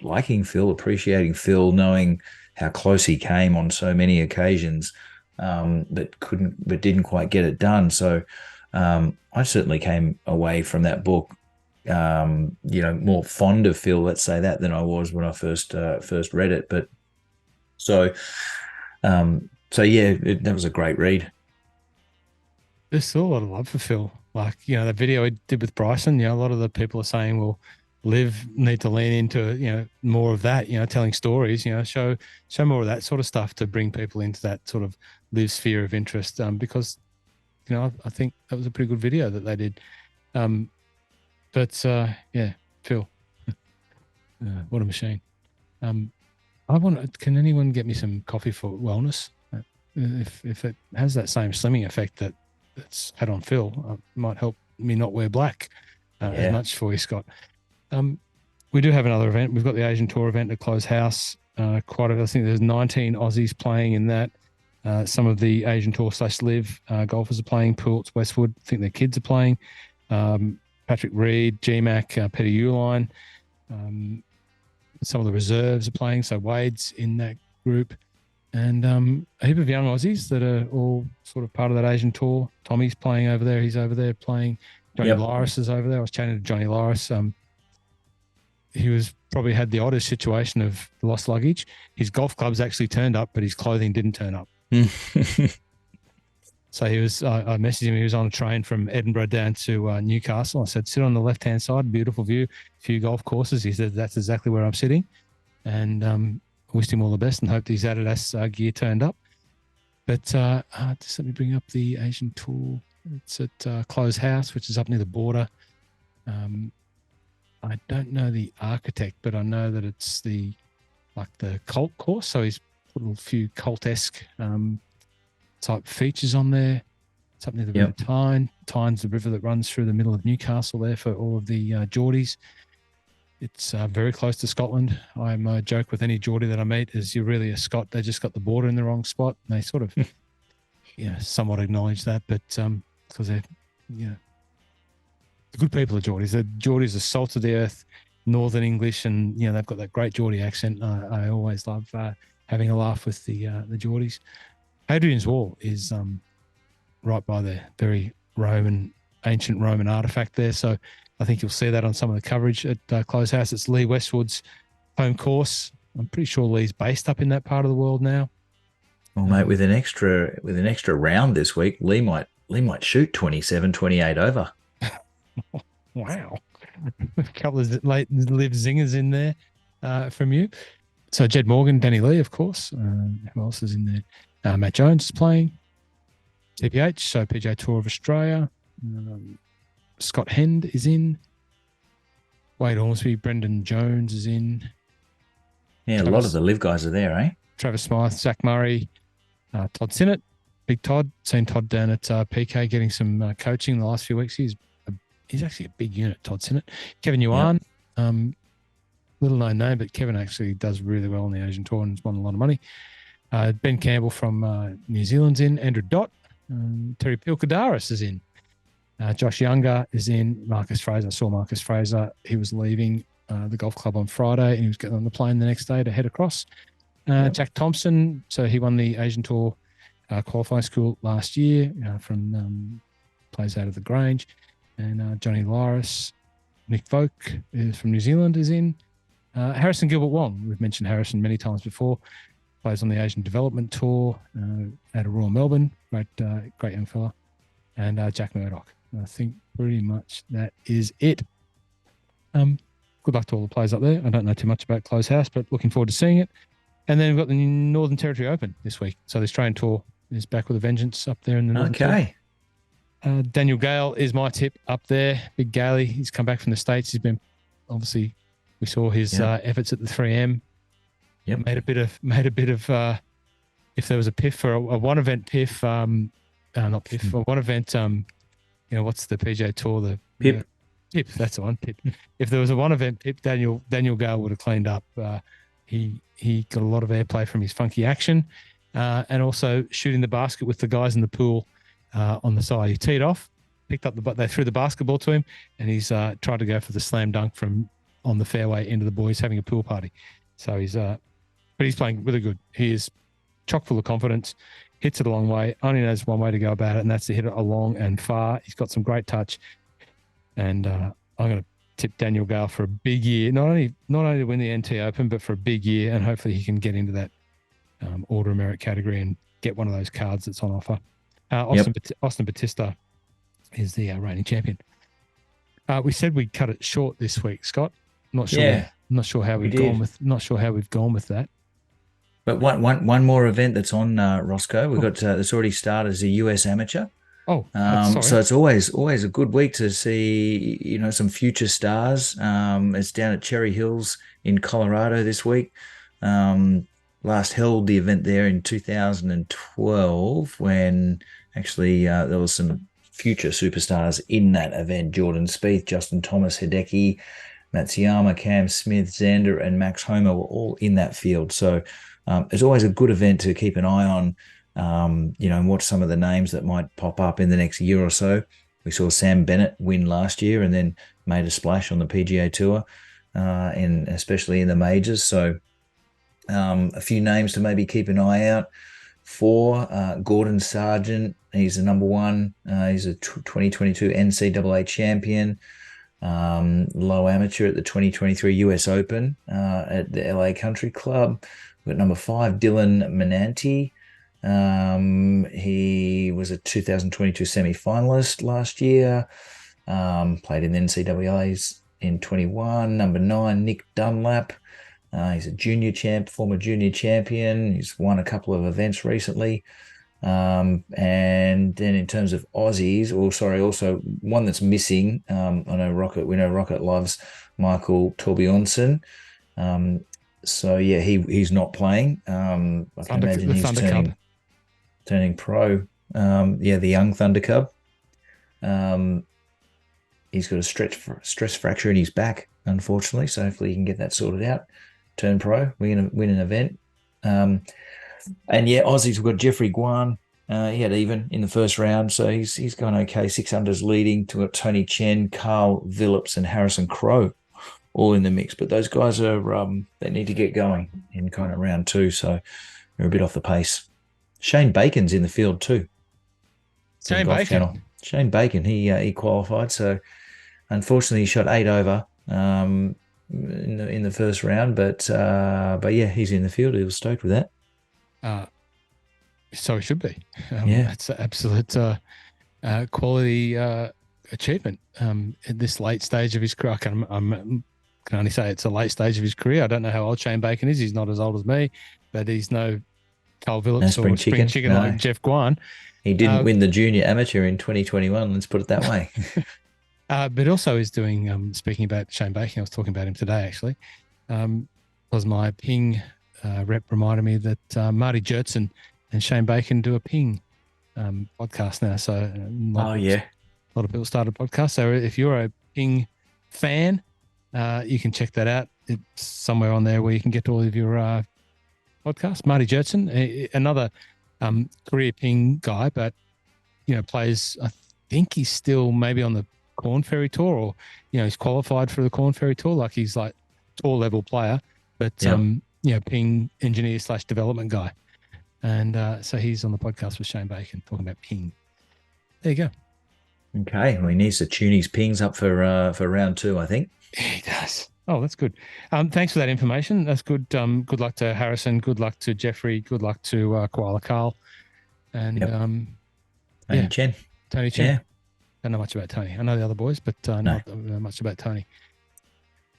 liking Phil, appreciating Phil, knowing how close he came on so many occasions, but didn't quite get it done. So I certainly came away from that book, more fond of Phil, let's say that, than I was when I first read it. But so, that was a great read. There's still a lot of love for Phil. Like, the video he did with Bryson, a lot of the people are saying, well, Liv need to lean into, more of that, telling stories, show more of that sort of stuff to bring people into that sort of Liv sphere of interest. Because, I think that was a pretty good video that they did. Phil, what a machine. Can anyone get me some coffee for wellness? If it has that same slimming effect that it's had on Phil, might help me not wear black as much for you, Scott. We do have another event. We've got the Asian Tour event at Close House. I think there's 19 Aussies playing in that. Some of the Asian Tour /Live golfers are playing. Poults, Westwood, I think their kids are playing. Patrick Reed, GMAC, Peter Uline. Some of the reserves are playing. So Wade's in that group. And a heap of young Aussies that are all sort of part of that Asian Tour. Tommy's playing over there. He's over there playing. Johnny Lyris is over there. I was chatting to Johnny Lyris. He was probably had the oddest situation of lost luggage. His golf clubs actually turned up, but his clothing didn't turn up. So he was. I messaged him. He was on a train from Edinburgh down to Newcastle. I said, "Sit on the left-hand side. Beautiful view. Few golf courses." He said, "That's exactly where I'm sitting." And wished him all the best and hoped his Adidas gear turned up. But just let me bring up the Asian Tour. It's at Close House, which is up near the border. I don't know the architect, but I know that it's the cult course. So he's put a few cult-esque type features on there. It's up near the River Tyne. Tyne's the river that runs through the middle of Newcastle there for all of the Geordies. It's very close to Scotland. I joke with any Geordie that I meet is you're really a Scot. They just got the border in the wrong spot. And they sort of, somewhat acknowledge that, but because they're, the good people are Geordies. The Geordies are salt of the earth, Northern English, and they've got that great Geordie accent. I always love having a laugh with the Geordies. Hadrian's Wall is right by the very ancient Roman artifact there. So I think you'll see that on some of the coverage at Close House. It's Lee Westwood's home course. I'm pretty sure Lee's based up in that part of the world now. Well, mate, with an extra round this week, Lee might shoot 27, 28 over. Wow. A couple of late live zingers in there from you. So Jed Morgan, Danny Lee, of course. Who else is in there? Matt Jones is playing. TPH, so PGA Tour of Australia. Scott Hend is in. Wade Ormsby, Brendan Jones is in. Yeah, a lot of the live guys are there, eh? Travis Smythe, Zach Murray, Todd Sinnott, Big Todd. Seen Todd down at PK getting some coaching in the last few weeks. He's actually a big unit, Todd Sinnott. Kevin Yuan, little known name, but Kevin actually does really well on the Asian Tour and has won a lot of money. Ben Campbell from New Zealand's in. Andrew Dott. Terry Pilkadaris is in. Josh Younger is in. Marcus Fraser. I saw Marcus Fraser. He was leaving the golf club on Friday and he was getting on the plane the next day to head across. Jack Thompson. So he won the Asian Tour qualifying school last year from plays out of the Grange. And Johnny Lyris. Nick Voke is from New Zealand is in. Harrison Gilbert Wong. We've mentioned Harrison many times before. Plays on the Asian Development Tour out of Royal Melbourne. Great young fella. And Jack Murdoch. I think pretty much that is it. Good luck to all the players up there. I don't know too much about Close House, but looking forward to seeing it. And then we've got the Northern Territory Open this week. So the Australian Tour is back with a vengeance up there in the Northern Territory. Daniel Gale is my tip up there. Big Gailey. He's come back from the States. He's been, obviously, we saw his efforts at the 3M. Yep. Made a bit of if there was a PIF for a one event PIF, not PIF, or one event, what's the PGA Tour? The PIP. PIP, that's the one, PIP. If there was a one event PIP, Daniel Gale would have cleaned up. He got a lot of airplay from his funky action and also shooting the basket with the guys in the pool on the side. He teed off, picked up they threw the basketball to him, and he's tried to go for the slam dunk from on the fairway into the boys having a pool party. So he's playing really good. He is chock full of confidence. hits it a long way. Only knows one way to go about it, and that's to hit it along and far. He's got some great touch. And I'm going to tip Daniel Gale for a big year, not only to win the NT Open, but for a big year, and hopefully he can get into that Order of Merit category and get one of those cards that's on offer. Austin Batista is the reigning champion. We said we'd cut it short this week, Scott. Not sure how we've gone with that. But one more event that's on Rossco. We've got that's already started as a US Amateur. Oh, so it's always a good week to see some future stars. It's down at Cherry Hills in Colorado this week. Last held the event there in 2012 when actually there was some future superstars in that event: Jordan Spieth, Justin Thomas, Hideki Matsuyama, Cam Smith, Xander, and Max Homa were all in that field. So it's always a good event to keep an eye on, and watch some of the names that might pop up in the next year or so. We saw Sam Bennett win last year and then made a splash on the PGA Tour, and especially in the majors. So a few names to maybe keep an eye out for. Gordon Sargent, he's the number one. He's a 2022 NCAA champion. Low amateur at the 2023 US Open at the LA Country Club. We've got number 5, Dylan Menanti. He was a 2022 semi-finalist last year. Played in the NCAAs in 21. Number 9, Nick Dunlap. He's a former junior champion. He's won a couple of events recently. And then in terms of Aussies, also one that's missing. We know Rocket loves Michael Torbjornsson. So yeah, he's not playing. I can imagine he's turning pro. The young Thunder Cub. He's got a stress fracture in his back, unfortunately. So hopefully he can get that sorted out. Turn pro. We're going to win an event. And yeah, Aussies, we've got Jeffrey Guan. He had even in the first round, so he's going okay. 6 unders leading. We've got Tony Chen, Carl Phillips, and Harrison Crow all in the mix. But those guys are they need to get going in kind of round 2, so they're a bit off the pace. Shane Bacon's in the field too. Shane Bacon, he qualified, so unfortunately he shot 8 over in the first round, but yeah, he's in the field. He was stoked with that. So he should be. It's an absolute quality achievement at this late stage of his career. I can only say it's a late stage of his career. I don't know how old Shane Bacon is. He's not as old as me, but he's no Carl Phillips or spring chicken like Jeff Guan. He didn't win the junior amateur in 2021. Let's put it that way. But also is doing, speaking about Shane Bacon, I was talking about him today actually, was my ping rep reminded me that Marty Jertson and Shane Bacon do a ping podcast now. So a lot of people started a podcast. So if you're a ping fan, you can check that out. It's somewhere on there where you can get all of your podcasts. Marty Jertson, another career ping guy, but plays. I think he's still maybe on the Corn Ferry Tour, or he's qualified for the Corn Ferry Tour. Like he's like tour level player, but ping engineer / development guy. And so he's on the podcast with Shane Bacon talking about ping. There you go. Okay, well, he needs to tune his pings up for round 2, I think. He does. Oh, that's good. Thanks for that information. That's good. Good luck to Harrison. Good luck to Jeffrey. Good luck to Koala Carl. And Tony Chen. Tony Chen. Yeah. Don't know much about Tony. I know the other boys, but not much about Tony.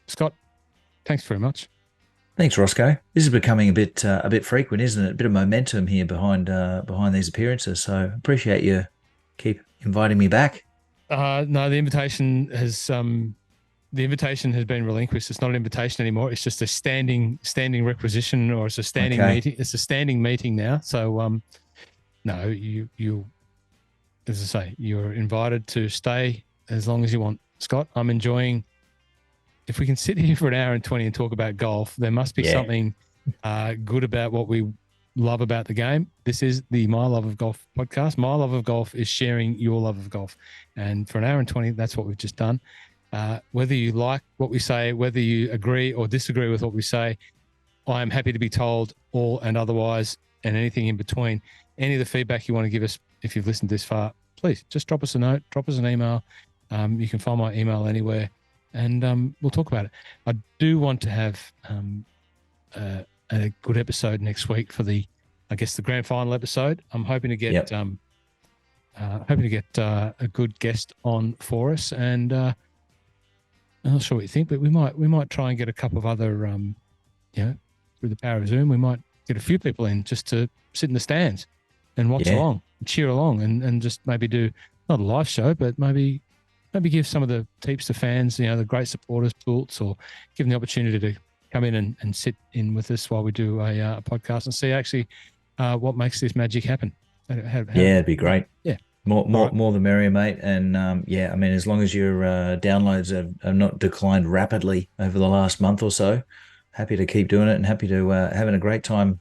Scott, thanks very much. Thanks, Rossco. This is becoming a bit frequent, isn't it? A bit of momentum here behind these appearances. So appreciate you keep inviting me back. No, the invitation has been relinquished. It's not an invitation anymore. It's just a standing requisition, or it's a standing meeting. It's a standing meeting now. So no, you as I say, you're invited to stay as long as you want, Scott. I'm enjoying. If we can sit here for an hour and 20 and talk about golf, there must be something good about what we love about the game. This is the My Love of Golf podcast. My Love of Golf is sharing your love of golf. And for an hour and 20, that's what we've just done. Whether you like what we say, whether you agree or disagree with what we say, I am happy to be told all and otherwise and anything in between. any of the feedback you want to give us, if you've listened this far, please just drop us a note, drop us an email. You can find my email anywhere, and we'll talk about it. I do want to have a good episode next week for the grand final episode. I'm hoping to get a good guest on for us, and I'm not sure what you think, but we might try and get a couple of other, through the power of Zoom, we might get a few people in just to sit in the stands and watch along, and cheer along, and just maybe do not a live show, but maybe give some of the tips to fans, the great supporters, Pults, or give them the opportunity to come in and sit in with us while we do a podcast and see actually what makes this magic happen. It'd be great. Yeah. More the merrier, mate. And as long as your downloads have not declined rapidly over the last month or so, happy to keep doing it, and happy to having a great time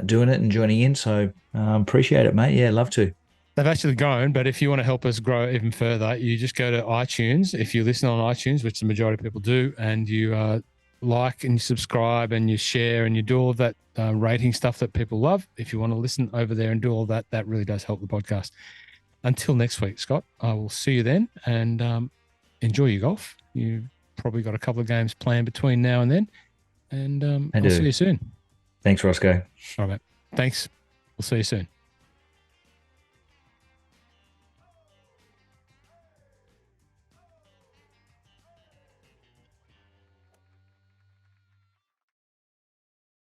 doing it and joining in. So appreciate it, mate. Yeah, love to. They've actually grown, but if you want to help us grow even further, you just go to iTunes. If you listen on iTunes, which the majority of people do, and you like and you subscribe and you share and you do all of that rating stuff that people love, if you want to listen over there and do all that, that really does help the podcast. Until next week, Scott, I will see you then, and enjoy your golf. You've probably got a couple of games planned between now and then, and I'll see you soon. Thanks, Rossco. All right, mate. Thanks. We'll see you soon.